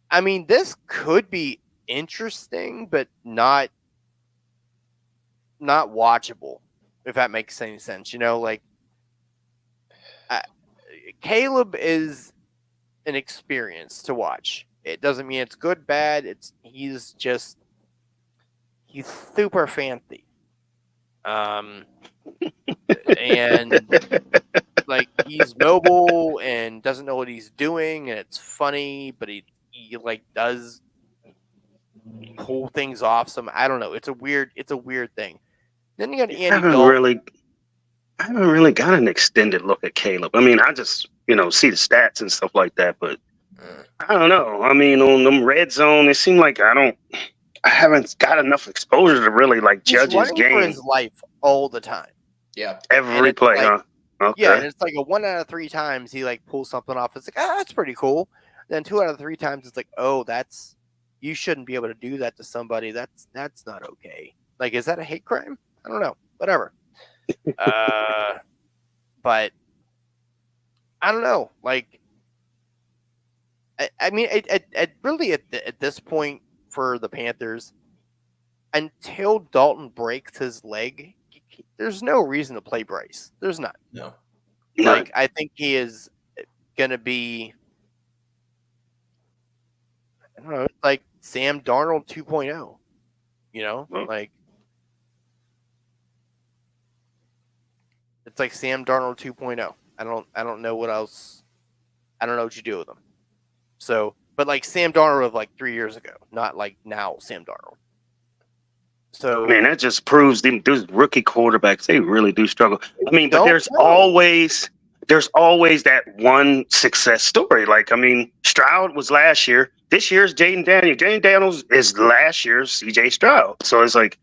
I mean, this could be interesting, but not watchable, if that makes any sense. You know, like Caleb is an experience to watch. It doesn't mean it's good, bad. He's super fancy. And like he's mobile and doesn't know what he's doing, and it's funny, but he like does pull things off. I don't know. It's a weird thing. Then you got Andy Dalton. I haven't really got an extended look at Caleb. I mean, I just see the stats and stuff like that, but I don't know. I mean, on them red zone, it seemed like I haven't got enough exposure to really like He's judge his running for game his life all the time. Yeah. every play, like- huh? Okay. Yeah, and it's like a 1 out of 3 times he like pulls something off. It's like, that's pretty cool. Then 2 out of 3 times it's like, oh, you shouldn't be able to do that to somebody. That's not okay. Like, is that a hate crime? I don't know. Whatever. But I don't know. Like, I mean, it really at this point for the Panthers, until Dalton breaks his leg, there's no reason to play Bryce. There's not. No. Like, I think he is going to be, I don't know, like Sam Darnold 2.0, Well- like it's like Sam Darnold 2.0. I don't know what else. I don't know what you do with him. So, but like Sam Darnold of like 3 years ago, not like now Sam Darnold. So, Man, that just proves those rookie quarterbacks, they really do struggle. I mean, but Don't there's know. always that one success story. Like, I mean, Stroud was last year. This year's Jaden Daniels. Jaden Daniels is last year's CJ Stroud. So it's like,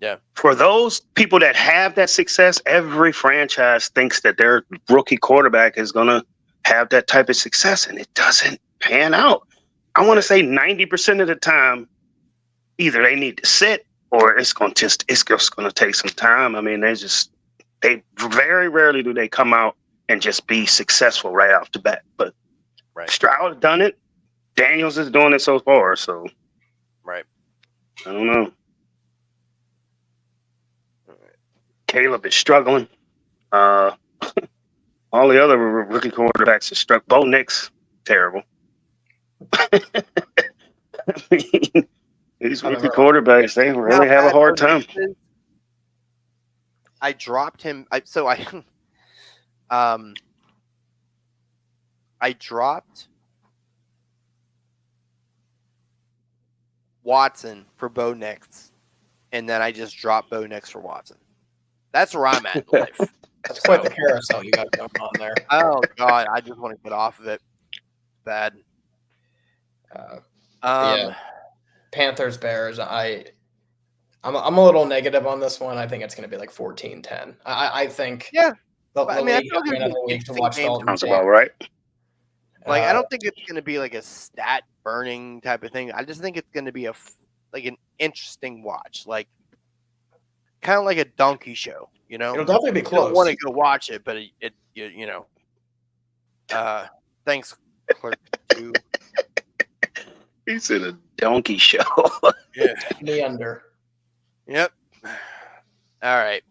yeah, for those people that have that success, every franchise thinks that their rookie quarterback is going to have that type of success, and it doesn't pan out. I want to say 90% of the time, either they need to sit or it's just going to take some time. I mean, they very rarely do they come out and just be successful right off the bat. But right, Stroud has done it. Daniels is doing it so far. So right. I don't know. Caleb is struggling. All the other rookie quarterbacks are struck. Bo Nix, terrible. I mean, these rookie quarterbacks, they really have a hard time. I dropped him. I dropped Watson for Bo Nix, and then I just dropped Bo Nix for Watson. That's where I'm at in life. That's quite the carousel you got going on there. Oh God, I just want to get off of it. Bad. Yeah. Panthers, Bears. I'm a little negative on this one. I think it's going to be like 14-10. I think. Yeah. The I mean, I league, feel like another it's week to interesting watch game. Dalton. Sounds about right. Like, I don't think it's going to be like a stat burning type of thing. I just think it's going to be an interesting watch, like kind of like a donkey show. It'll definitely be You close. don't want to go watch it, but thanks, Clerk. Two. He said a donkey show. Yeah. The under. Yep. All right.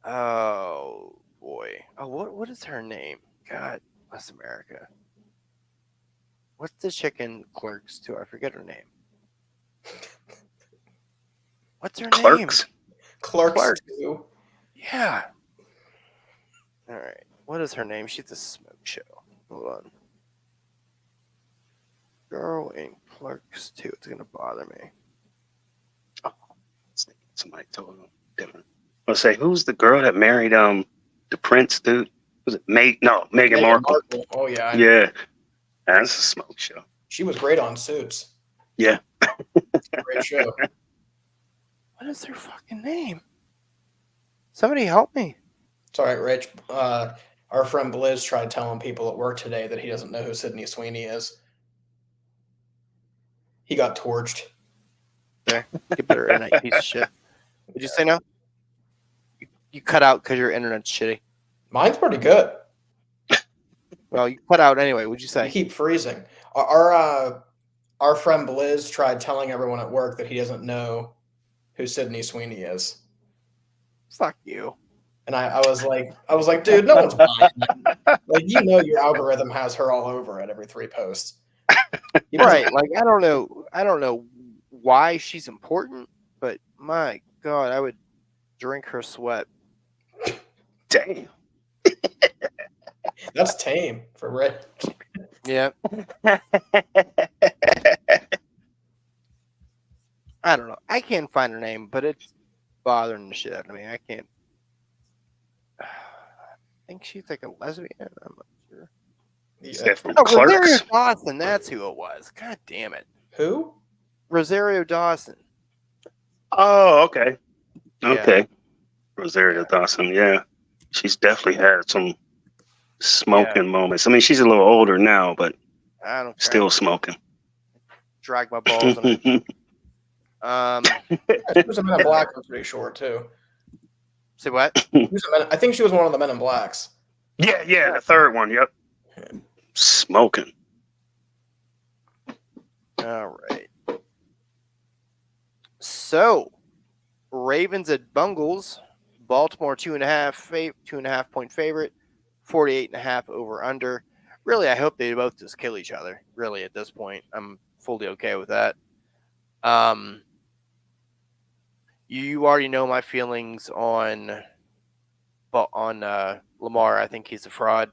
Oh boy. Oh, what is her name? God bless America. What's the chicken Clerks too? I forget her name. What's her name? Clerks. Clerks. Too. Yeah. All right. What is her name? She's a smoke show. Hold on. Girl in Clerks 2. It's gonna bother me. Somebody told him different. I'll say, who's the girl that married the prince dude? Was it Meghan Markle? Oh yeah. Yeah, that's a smoke show. She was great on Suits. Yeah. Great show. What is her fucking name? Somebody help me. It's all right, Rich. Our friend Blizz tried telling people at work today that he doesn't know who Sydney Sweeney is. He got torched. There. Get better than that piece of shit. Did you say no? You cut out because your internet's shitty. Mine's pretty good. Well, you cut out anyway. What'd you You say? keep freezing. Our friend Blizz tried telling everyone at work that he doesn't know who Sydney Sweeney is. Fuck you. And I was like, dude, no one's buying that. Like, your algorithm has her all over it every 3 posts. Right. Like, I don't know why she's important, but my God, I would drink her sweat. Damn. That's tame for Rich. Yeah. I don't know. I can't find her name, but it's bothering the shit out of me. I can't. I think she's like a lesbian. I'm not sure. Is that from Rosario Clerks? Dawson. That's who it was. God damn it. Who? Rosario Dawson. Oh, okay. Yeah. Okay. Rosario Dawson, yeah. She's definitely had some smoking moments. I mean, she's a little older now, but I don't care. still smoking. Drag my balls in it. She was a Men in Black. I'm pretty sure too. Say what? I think she was one of the Men in Blacks. Yeah, the third one, yep. Smoking. All right. So, Ravens at Bungles. Baltimore 2.5 point favorite. 48.5 over under. Really, I hope they both just kill each other. Really, at this point, I'm fully okay with that. You already know my feelings on Lamar. I think he's a fraud.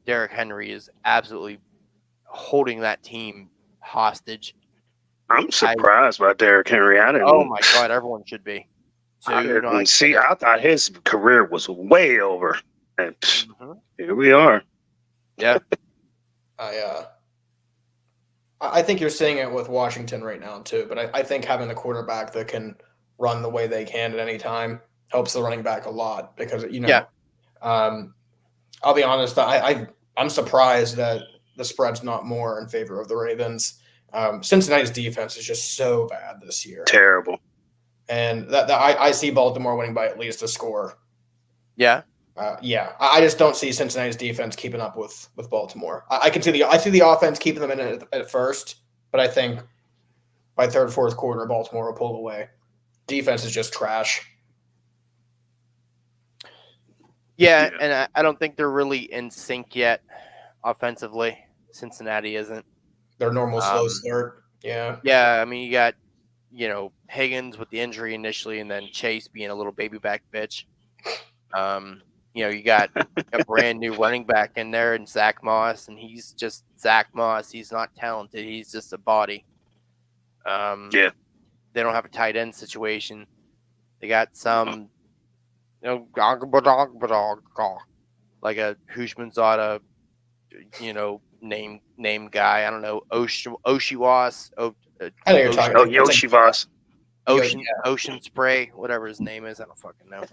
Derrick Henry is absolutely holding that team hostage. I'm surprised by Derrick Henry. I didn't. Oh my God, everyone should be. I didn't see. I thought his career was way over, and here we are. Yeah. I think you're seeing it with Washington right now too, but I think having a quarterback that can run the way they can at any time helps the running back a lot because I'll be honest, I'm surprised that the spread's not more in favor of the Ravens. Cincinnati's defense is just so bad this year, Terrible. and that I see Baltimore winning by at least a score. Yeah. I just don't see Cincinnati's defense keeping up with Baltimore. I see the offense keeping them in it at first, but I think by third, fourth quarter, Baltimore will pull away. Defense is just trash. Yeah, and I don't think they're really in sync yet offensively. Cincinnati isn't. Their normal slow start. Yeah. Yeah, I mean, you got, Higgins with the injury initially and then Chase being a little baby back bitch. You got a brand new running back in there and Zach Moss, and he's just Zach Moss. He's not talented. He's just a body. They don't have a tight end situation. They got some, like a Hushmanzada, name guy. I don't know, Oshiwas. I know you're talking about Yoshivas. Ocean Spray, whatever his name is. I don't fucking know.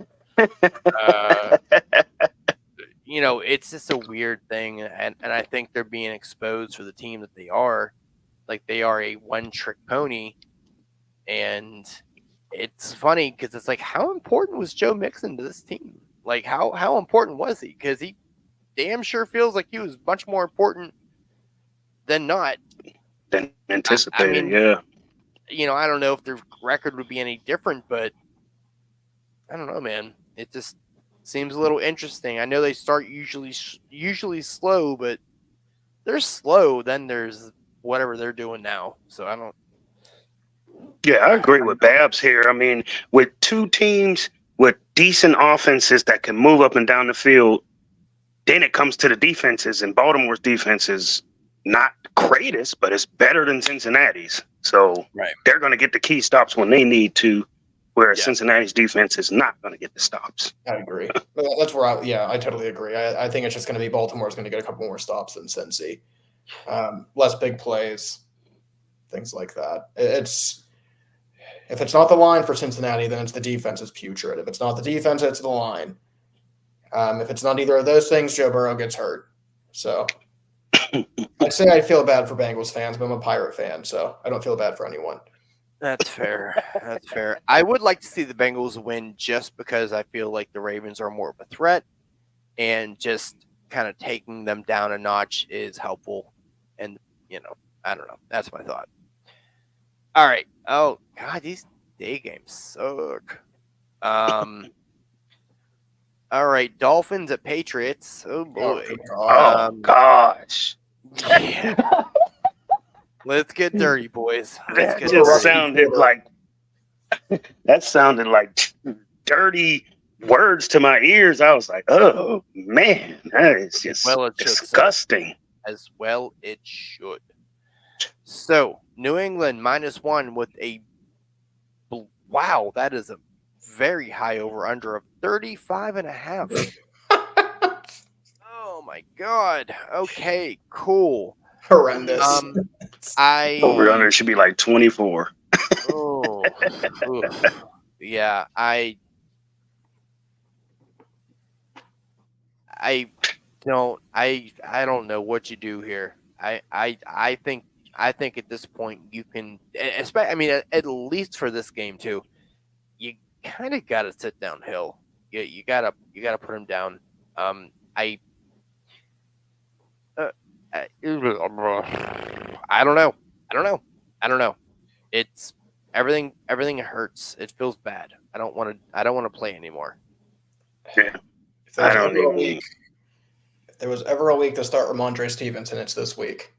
It's just a weird thing, and I think they're being exposed for the team that they are. Like, they are a one-trick pony, and it's funny because it's like, how important was Joe Mixon to this team? Like, how important was he? Because he damn sure feels like he was much more important than not. Than anticipated, I don't know if their record would be any different, but I don't know, man. It just seems a little interesting. I know they start usually slow, but they're slow. Then there's whatever they're doing now. So I don't. Yeah, I agree with Babs here. I mean, with two teams with decent offenses that can move up and down the field, then it comes to the defenses, and Baltimore's defense is not greatest, but it's better than Cincinnati's. So they're going to get the key stops when they need to, whereas Cincinnati's defense is not going to get the stops. I agree. That's where I totally agree. I think it's just going to be Baltimore's going to get a couple more stops than Cincy. Less big plays, things like that. If it's not the line for Cincinnati, then it's the defense is putrid. If it's not the defense, it's the line. If it's not either of those things, Joe Burrow gets hurt. So I'd say I feel bad for Bengals fans, but I'm a Pirate fan, so I don't feel bad for anyone. That's fair. That's fair. I would like to see the Bengals win just because I feel like the Ravens are more of a threat, and just kind of taking them down a notch is helpful. And I don't know. That's my thought. All right. Oh God, these day games suck. All right. Dolphins at Patriots. Oh boy. good Oh God. gosh, Yeah. Let's get dirty, boys. Let's that get just dirty. sounded like dirty words to my ears. I was like, oh man, that is just Well, it should, sir. disgusting. As well it should. So, New England -1 with a wow, that is a very high over-under of 35.5. Oh my God. Okay, cool. Horrendous. Over under should be like 24. Yeah, I don't know what you do here. I think at this point you can, especially, I mean, at least for this game too, you kind of got to sit down Hill. You gotta put him down. I don't know. It's everything hurts. It feels bad. I don't want to play anymore. Yeah. If there was ever a week to start Ramondre Stevenson, it's this week.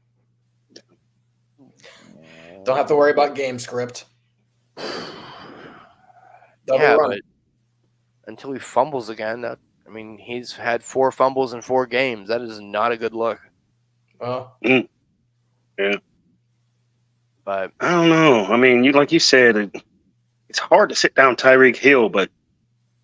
Don't have to worry about game script. Yeah, but until he fumbles again, he's had 4 fumbles in 4 games. That is not a good look. Well, yeah. But I don't know. I mean, like you said, it's hard to sit down Tyreek Hill, but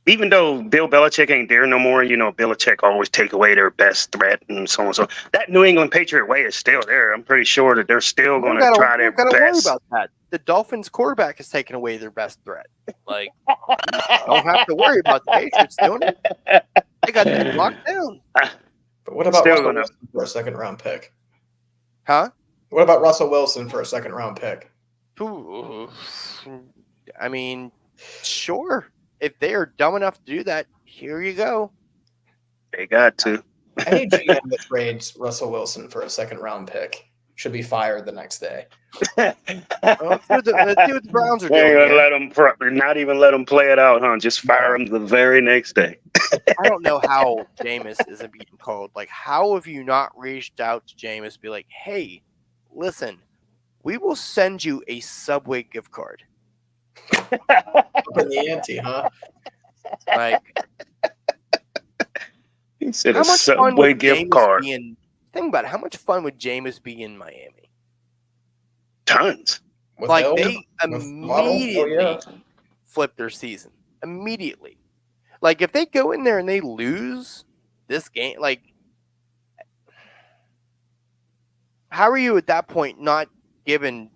even though Bill Belichick ain't there no more, Belichick always take away their best threat and so on. So that New England Patriot way is still there. I'm pretty sure that they're still going to try their best. Worry about that. The Dolphins quarterback has taken away their best threat. Like, don't have to worry about the Patriots doing it. They got that locked down. But what about Russell Wilson for a second-round pick? Huh? What about Russell Wilson for a second-round pick? Ooh, I mean, sure. If they are dumb enough to do that, here you go. They got to. Any GM that trades Russell Wilson for a second-round pick should be fired the next day. Let's see what the Browns are doing. Not even let them play it out, huh? Just fire them the very next day. I don't know how Jameis isn't being called. Like, how have you not reached out to Jameis, be like, hey, listen, we will send you a Subway gift card. Up in the ante, huh? Like, he said a Subway gift card. Think about it. How much fun would Jameis be in Miami? Tons. They immediately flip their season. Immediately. Like, if they go in there and they lose this game, like, how are you at that point not giving,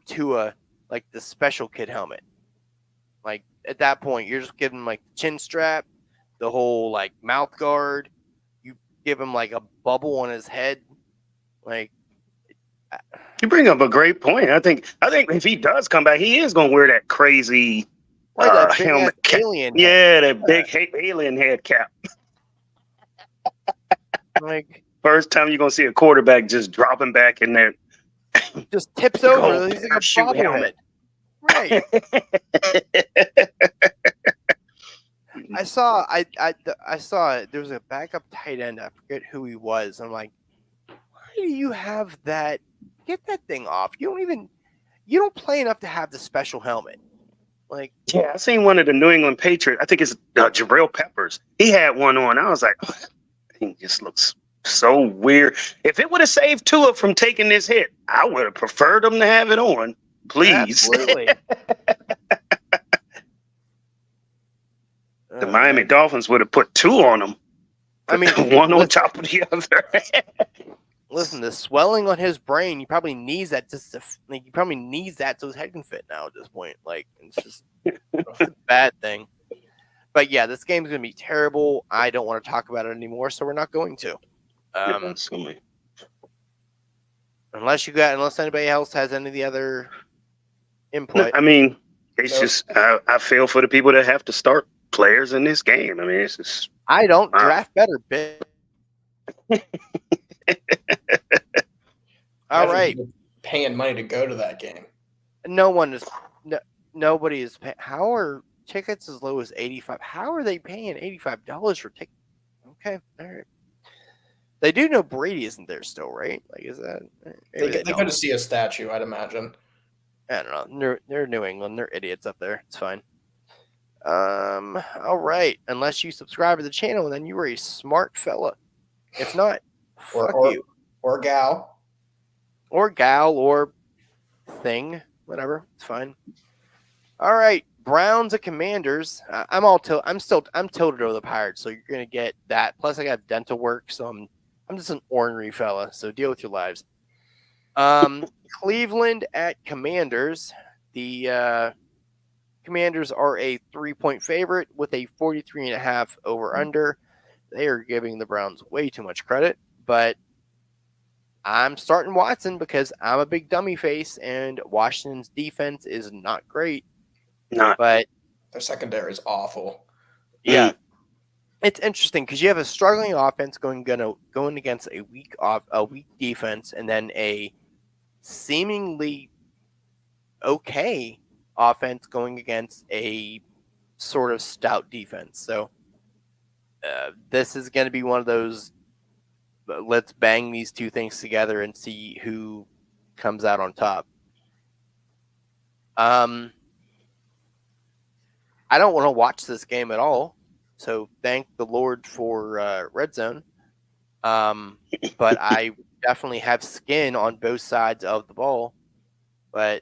Tua, like, the special kid helmet? Like, at that point, you're just giving him, like, the chin strap, the whole, like, mouth guard. You give him, like, a bubble on his head. Like, you bring up a great point. I think if he does come back, he is going to wear that crazy helmet cap. Yeah, that big alien head cap. Like, first time you're going to see a quarterback just dropping back in there. Just tips over. He's like a bobblehead. Right. I saw there was a backup tight end. I forget who he was. I'm like, why do you have that? Get that thing off. You don't play enough to have the special helmet. Like, yeah, I seen one of the New England Patriots. I think it's Jabril Peppers. He had one on. I was like, oh, that thing just looks so weird. If it would have saved Tua from taking this hit, I would have preferred him to have it on. Please. Absolutely. The Miami Dolphins would have put 2 on them. One on top of the other. Listen, the swelling on his brain, he probably needs that so his head can fit now at this point. Like, it's just it's a bad thing. But yeah, this game's going to be terrible. I don't want to talk about it anymore, so we're not going to. Unless anybody else has any of the other in play. I mean, it's Nope. just I feel for the people that have to start players in this game. I mean, it's just I don't wow. draft better, bitch. All Imagine right. people paying money to go to that game. No one is. Nobody is paying. How are tickets as low as $85? How are they paying $85 for tickets? Okay, all right. They do know Brady isn't there still, right? Like, is that? They Maybe go to see a statue, I'd imagine. I don't know. They're New England. They're idiots up there. It's fine. All right. Unless you subscribe to the channel, then you are a smart fella. If not, fuck you. Or gal. Or gal or thing. Whatever. It's fine. All right. Browns and Commanders. I'm tilted over the Pirates, so you're gonna get that. Plus, I got dental work, so I'm just an ornery fella. So deal with your lives. Cleveland at Commanders. The Commanders are a 3-point favorite with a 43.5 over under. They are giving the Browns way too much credit, but I'm starting Watson because I'm a big dummy face, and Washington's defense is not great. But their secondary is awful. Yeah, it's interesting because you have a struggling offense going against a weak defense, and then a seemingly okay offense going against a sort of stout defense. So this is going to be one of those. Let's bang these two things together and see who comes out on top. I don't want to watch this game at all, so thank the Lord for Red Zone. But I definitely have skin on both sides of the ball. But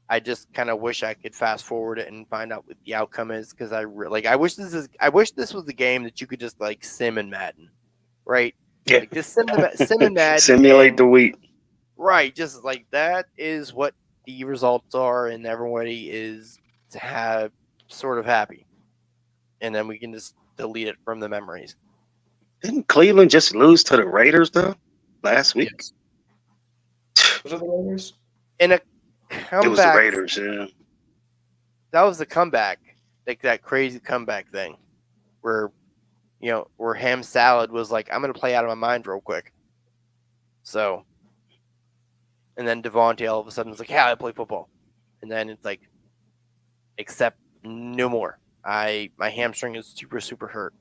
I just kind of wish I could fast forward it and find out what the outcome is, because I wish this was the game that you could just like sim in Madden, right? Yeah. Like just sim in Madden, simulate the week. Right, just like that is what the results are, and everybody is to have sort of happy, and then we can just delete it from the memories. Didn't Cleveland just lose to the Raiders though last week? Yes. Was it the Raiders? In a comeback, It was the Raiders. Yeah, that was the comeback, like that crazy comeback thing, where Ham Salad was like, "I'm gonna play out of my mind real quick," so, and then Devontae all of a sudden was like, "Yeah, I play football," and then it's like, except no more. My hamstring is super hurt.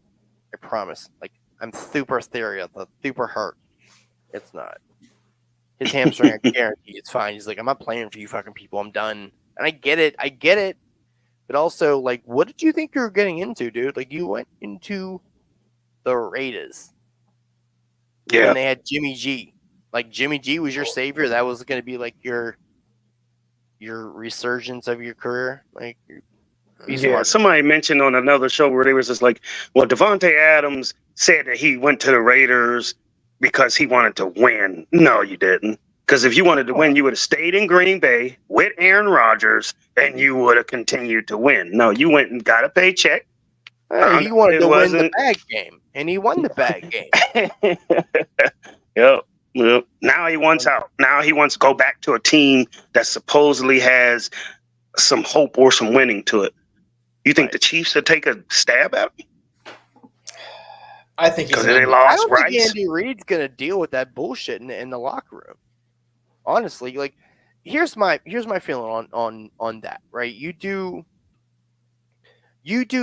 I promise. Like, I'm super serious. Super hurt. It's not. His hamstring, I guarantee it's fine. He's like, I'm not playing for you fucking people. I'm done. And I get it. But also, like, what did you think you were getting into, dude? Like, you went into the Raiders. yeah. When they had Jimmy G. Like, Jimmy G was your savior. That was going to be like your resurgence of your career. Like, be Yeah, smart. somebody mentioned on another show where they was just like, well, Devontae Adams said that he went to the Raiders because he wanted to win. No, you didn't. Because if you wanted to win, you would have stayed in Green Bay with Aaron Rodgers, and you would have continued to win. No, you went and got a paycheck. He wanted to win the bag game, and he won the bag game. Yep. Now he wants out. Now he wants to go back to a team that supposedly has some hope or some winning to it. You think the Chiefs would take a stab at him? I think because they lost I don't think Rice. Andy Reid's gonna deal with that bullshit in the locker room. Honestly, like here's my feeling on that. Right, you do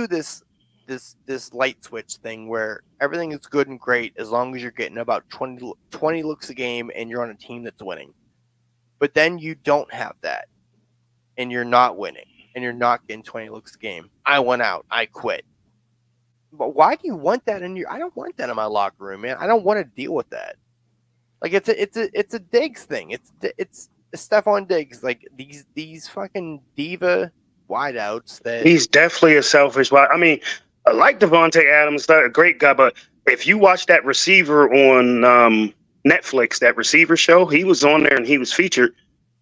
this light switch thing where everything is good and great as long as you're getting about 20 looks a game and you're on a team that's winning. But then you don't have that, and you're not winning, and you're not getting 20 looks a game. I went out. I quit. But why do you want that in your? I don't want that in my locker room, man. I don't want to deal with that. Like it's a Diggs thing. It's Stephon Diggs. Like these fucking diva wideouts that He's definitely a selfish. I mean, I like Devontae Adams, a great guy, but if you watch that receiver on Netflix, that receiver show, he was on there and he was featured.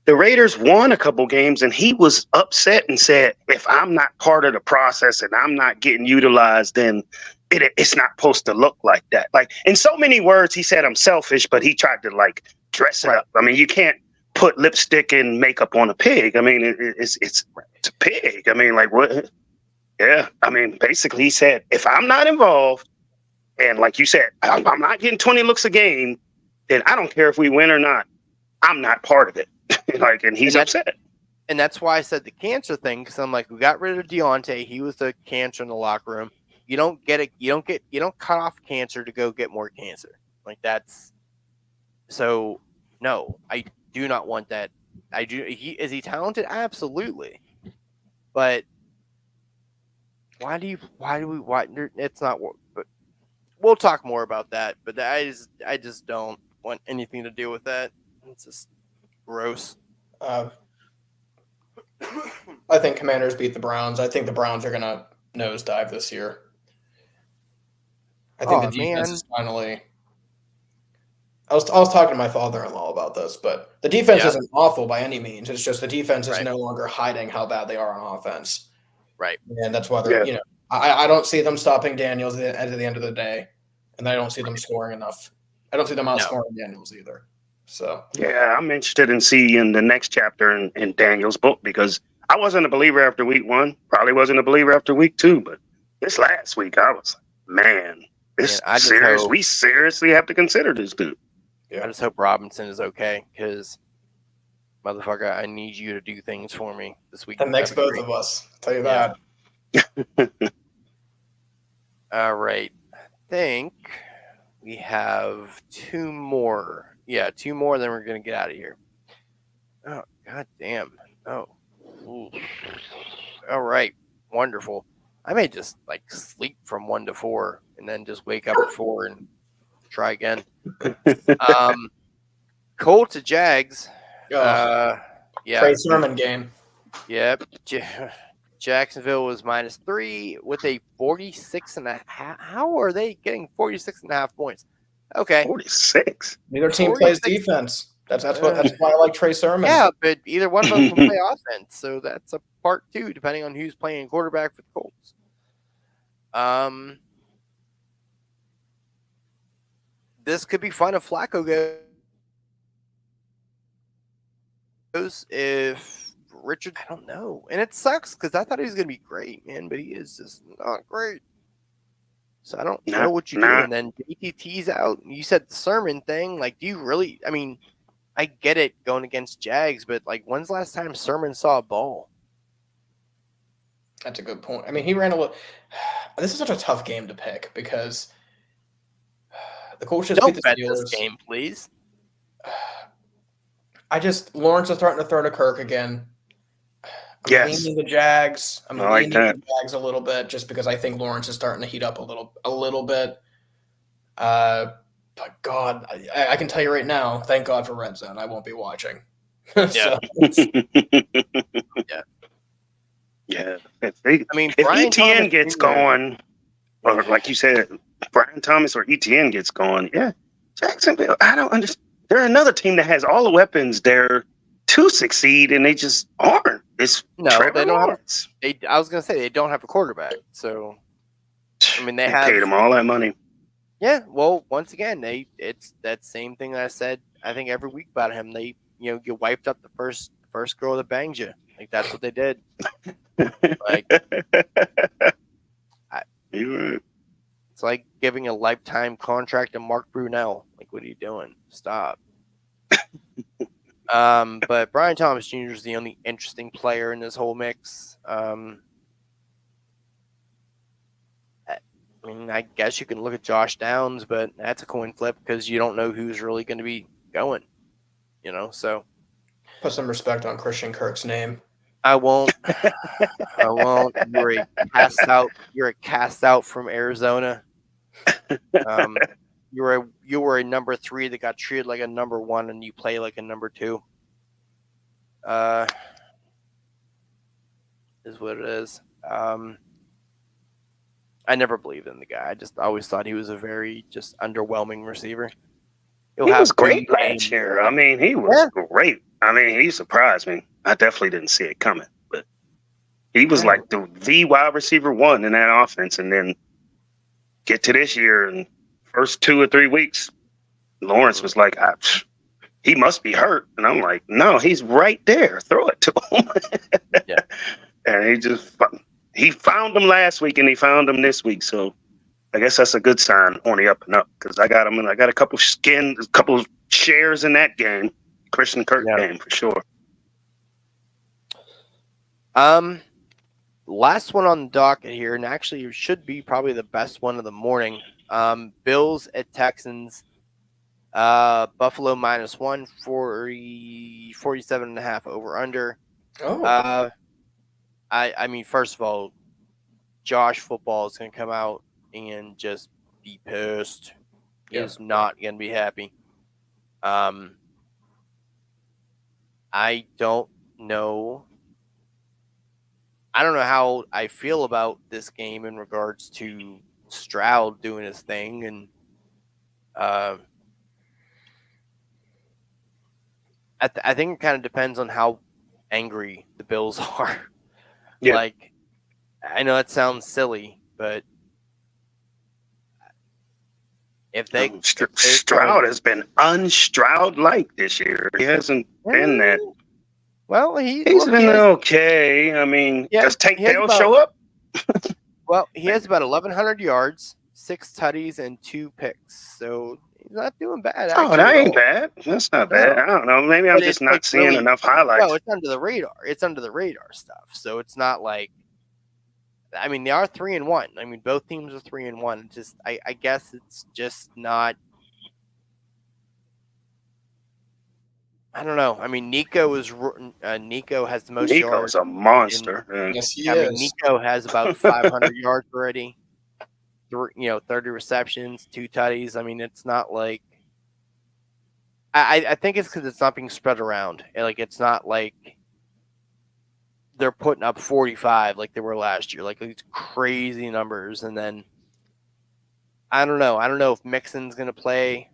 The Raiders won a couple games and he was upset and said, if I'm not part of the process and I'm not getting utilized, then it's not supposed to look like that. Like in so many words, he said I'm selfish, but he tried to like dress it up. I mean, you can't put lipstick and makeup on a pig. I mean, it's a pig. I mean, like what? Yeah. I mean, basically, he said, if I'm not involved, and like you said, I'm not getting 20 looks a game, then I don't care if we win or not. I'm not part of it. Like, and he's upset. And that's why I said the cancer thing, because I'm like, we got rid of Deontay. He was the cancer in the locker room. You don't get it. You don't cut off cancer to go get more cancer. Like that's so. No, I do not want that. I do. Is he talented? Absolutely. But why do we? It's not. But we'll talk more about that. But I just don't want anything to do with that. It's just gross. I think Commanders beat the Browns. I think the Browns are going to nosedive this year. I think the defense is finally. I was talking to my father-in-law about this, but the defense isn't awful by any means. It's just the defense is no longer hiding how bad they are on offense. Right. And that's why they're, I don't see them stopping Daniels at the end of the day, and I don't see them scoring enough. I don't see them outscoring Daniels either. So yeah, I'm interested in seeing the next chapter in Daniel's book because I wasn't a believer after week 1. Probably wasn't a believer after week 2, but this last week I was like, man, this serious. We seriously have to consider this dude. Yeah. I just hope Robinson is okay because, motherfucker, I need you to do things for me this week. That makes both of us. I'll tell you that. All right. I think we have 2 more. Yeah, 2 more, then we're going to get out of here. Oh, god damn. Oh. Ooh. All right. Wonderful. I may just, sleep from 1 to 4 and then just wake up at 4 and try again. Colts to Jags. Yeah. Trey Sermon game. Yep. Jacksonville was -3 with a 46.5. How are they getting 46.5 points? Okay. 46. Neither team plays defense. That's why I like Trey Sermon. Yeah, but either one of them can play offense, so that's a part 2, depending on who's playing quarterback for the Colts. This could be fun if Flacco goes. If Richard, I don't know, and it sucks because I thought he was going to be great, man, but he is just not great. So I don't know what you do. And then JTT's out. You said the Sermon thing. Like, do you really? I mean, I get it going against Jags, but when's the last time Sermon saw a ball? That's a good point. I mean, he ran a little. This is such a tough game to pick because the Colts just beat the Steelers. This game, please. Lawrence is starting to throw to Kirk again. I'm leaning the Jags. I'm leaning the Jags a little bit just because I think Lawrence is starting to heat up a little bit. But God, I can tell you right now, thank God for Red Zone. I won't be watching. Yeah. Yeah. I mean, if ETN gets going, or like you said, Brian Thomas or ETN gets going, Jacksonville, I don't understand. They're another team that has all the weapons there to succeed, and they just aren't. It's Trevor they don't Lawrence. I was going to say they don't have a quarterback. So, I mean, they paid them all that money. Yeah, well, once again, it's that same thing that I said. I think every week about him. They you wiped up the first girl that banged you. Like that's what they did. It's like giving a lifetime contract to Mark Brunell. Like, what are you doing? Stop. But Brian Thomas Jr. is the only interesting player in this whole mix. I mean, I guess you can look at Josh Downs, but that's a coin flip because you don't know who's really going to be going. So put some respect on Christian Kirk's name. I won't. I won't. You're a cast out from Arizona. You were a number 3 that got treated like a number 1, and you play like a number 2. Is what it is. I never believed in the guy. I just always thought he was a very just underwhelming receiver. He was great last year. I mean, he was great. I mean, he surprised me. I definitely didn't see it coming, but he was like the wide receiver 1 in that offense. And then get to this year and first 2 or 3 weeks, Lawrence was like, he must be hurt. And I'm like, no, he's right there. Throw it to him. Yeah. And he found him last week and he found him this week. So I guess that's a good sign on the up and up because I got him and I got a couple of shares in that game. Christian Kirk game for sure. Last one on the docket here, and actually it should be probably the best one of the morning. Bills at Texans. Buffalo -1, 47.5 over under. Oh. I mean, first of all, Josh Football is going to come out and just be pissed. He is not going to be happy. I don't know. I don't know how I feel about this game in regards to Stroud doing his thing, and I think it kind of depends on how angry the Bills are. Yeah. Like, I know that sounds silly, but if they Stroud has been un-Stroud-like this year. He hasn't been that. Well, he's been okay. I mean, does Tank Dell show up? Well, he has about 1,100 yards, 6 tutties, and 2 picks. So he's not doing bad. Oh, that ain't bad. That's not bad. I don't know. Maybe I'm just not seeing enough highlights. No, it's under the radar. It's under the radar stuff. So it's not like. I mean, they are 3-1. I mean, both teams are 3-1. Just, I guess it's just not. I don't know. I mean, Nico has the most yards. Nico's a monster. Yes, he I is. mean, Nico has about 500 yards already. 30 receptions, 2 tutties. I mean, it's not like. I think it's because it's not being spread around. Like, it's not like they're putting up 45 like they were last year. Like, these crazy numbers. And then I don't know. I don't know if Mixon's going to play.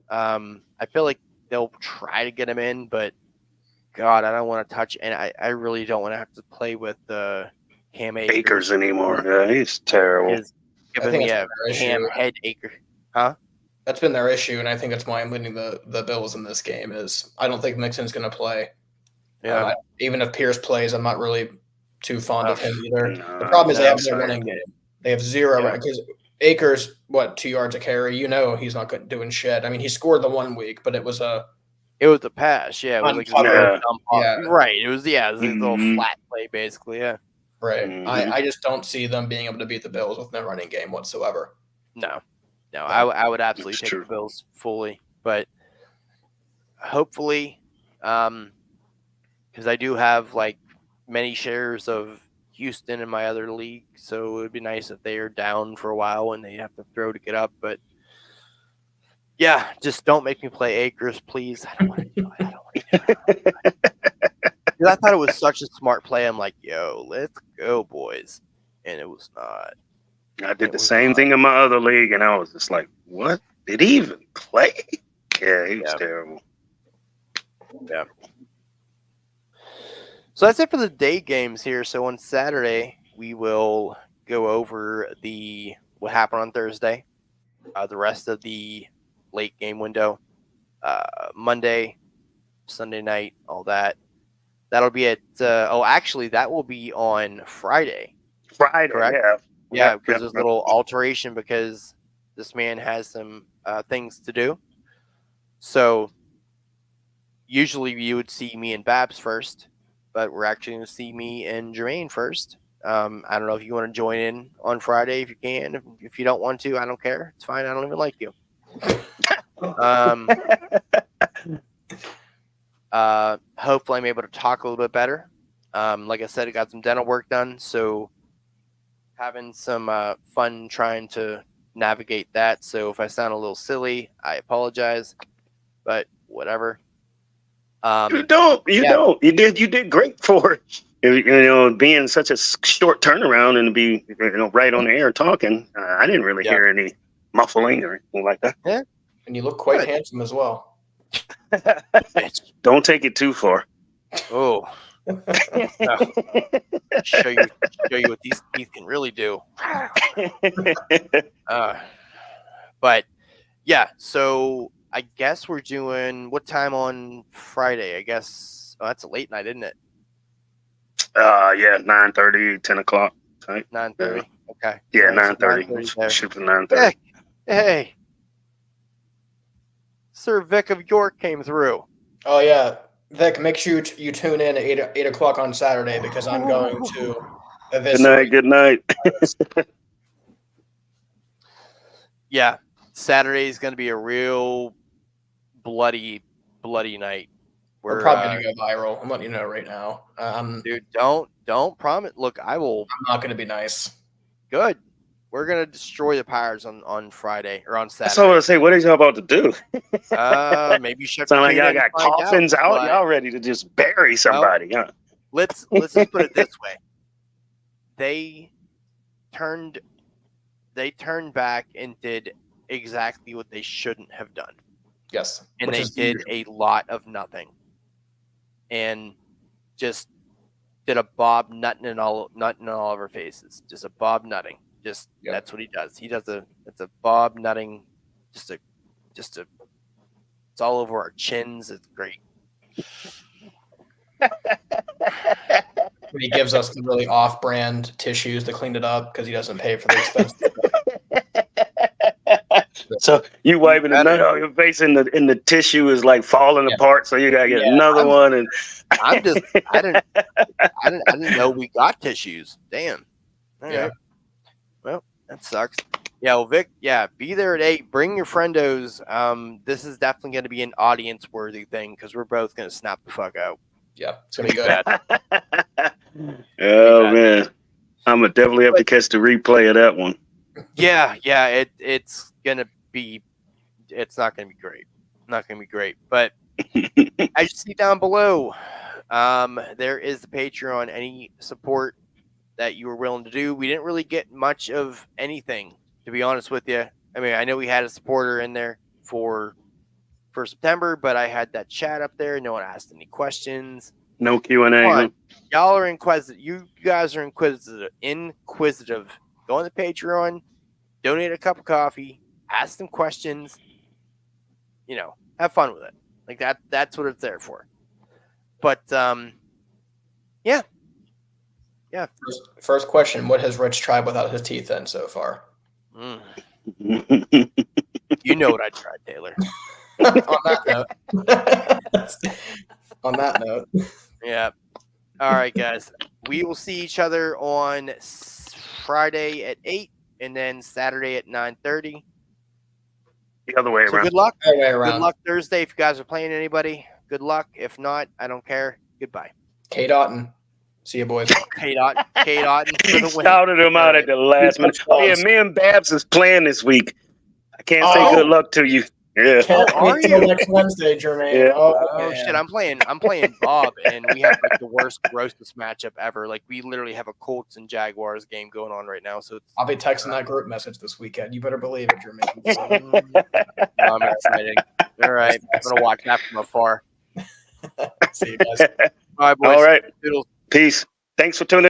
I feel like they'll try to get him in, but God, I don't want to touch. And I really don't want to have to play with Cam Akers anymore. Yeah, he's terrible. Giving me a Cam head acre. Huh? That's been their issue, and I think that's why I'm leading the Bills in this game. Is I don't think Mixon's going to play. Yeah. Even if Pierce plays, I'm not really too fond of him either. No, the problem is they have no running game. They have zero because Akers, 2 yards a carry. He's not doing shit. I mean, he scored the 1 week, but it was a pass. Yeah, it was like right. It was a little flat play basically. Yeah. Right. Mm-hmm. I just don't see them being able to beat the Bills with no running game whatsoever. No, I would absolutely take the Bills fully, but hopefully, because I do have like many shares of Houston in my other league, so it would be nice if they are down for a while and they have to throw to get up. But yeah, just don't make me play Akers, please. I don't want to do it. I thought it was such a smart play. I'm like, yo, let's go, boys, and it was not. I did the same thing in my other league, and I was just like, what? Did he even play? Yeah, he was terrible. Yeah. So that's it for the day games here. So on Saturday, we will go over what happened on Thursday, the rest of the late game window, Monday, Sunday night, all that. That'll be at actually, that will be on Friday. Friday, correct? Yeah. Yeah, because there's a little alteration because this man has some things to do. So usually you would see me and Babs first, but we're actually going to see me and Jermaine first. I don't know if you want to join in on Friday if you can. If you don't want to, I don't care. It's fine. I don't even like you. Hopefully I'm able to talk a little bit better. Like I said, I got some dental work done, so having some fun trying to navigate that. So if I sound a little silly, I apologize, but whatever. You don't. You did great for it. Being such a short turnaround and to be right on the air talking. I didn't really hear any muffling or anything like that. Yeah, and you look quite handsome as well. Don't take it too far. Oh. Show you what these teeth can really do. But yeah, so I guess we're doing what time on Friday? I guess that's a late night, isn't it? Yeah, 9:30, 10 o'clock. Right? 9:30. Okay. Yeah, All right, so 9:30. there. Shoot for 9:30. Hey, Sir Vic of York came through. Oh yeah, Vic, make sure you tune in at 8 o'clock on Saturday because I'm going to Good eviscerate. night. Good night. Yeah, Saturday is going to be a real bloody night. We're probably gonna go viral. I'm letting you know right now. Dude, don't promise. Look, I will. I'm not gonna be nice. Good. We're gonna destroy the Pirates on Friday or on Saturday. That's what I was say. What are y'all about to do? Maybe shut. Sound your like y'all tune in got and find coffins out. but Y'all ready to just bury somebody? Huh? Let's just put it this way. They turned back and did exactly what they shouldn't have done. Yes, And they did a lot of nothing. And just did a Bob nutting all of our faces. Just a Bob nutting. Just That's what he does. He does it's a Bob nutting. Just a it's all over our chins. It's great. He gives us the really off-brand tissues to clean it up because he doesn't pay for the expensive. So you wiping the nut off your face, and the tissue is like falling apart. So you gotta get another one. And I didn't know we got tissues. Damn. All right. Well, that sucks. Yeah, well, Vic. Yeah, be there at 8. Bring your friendos. This is definitely going to be an audience-worthy thing because we're both going to snap the fuck out. Yeah, it's gonna be good. Oh man, I'm gonna definitely have to catch the replay of that one. Yeah, it's gonna be. It's not gonna be great. Not gonna be great. But as you see down below, there is the Patreon. Any support that you were willing to do. We didn't really get much of anything, to be honest with you. I mean, I know we had a supporter in there for September, but I had that chat up there. No one asked any questions. No Q&A. Y'all are inquisitive. You guys are inquisitive. Go on the Patreon, donate a cup of coffee, ask them questions. Have fun with it. Like that. That's what it's there for. But yeah. First question: what has Rich tried without his teeth in so far? You know what I tried, Taylor. On that note. Yeah. All right, guys. We will see each other on Friday at 8 and then Saturday at 9:30. The other way So around. good luck. Other way around. Good luck Thursday if you guys are playing anybody. Good luck. If not, I don't care. Goodbye. K. Dotton. See you, boys. K. Dotton for He the win. shouted him out at the last minute. Oh, yeah, me and Babs is playing this week. I can't say good luck to you. Yeah. Can't wait till next Wednesday, Jermaine. Yeah. Oh shit! I'm playing Bob, and we have like the worst, grossest matchup ever. Like we literally have a Colts and Jaguars game going on right now. So I'll be texting that group message this weekend. You better believe it, Jermaine. no, I'm excited. All right, I'm gonna watch that from afar. See you guys. All right, boys. All right. Toodles. Peace. Thanks for tuning in.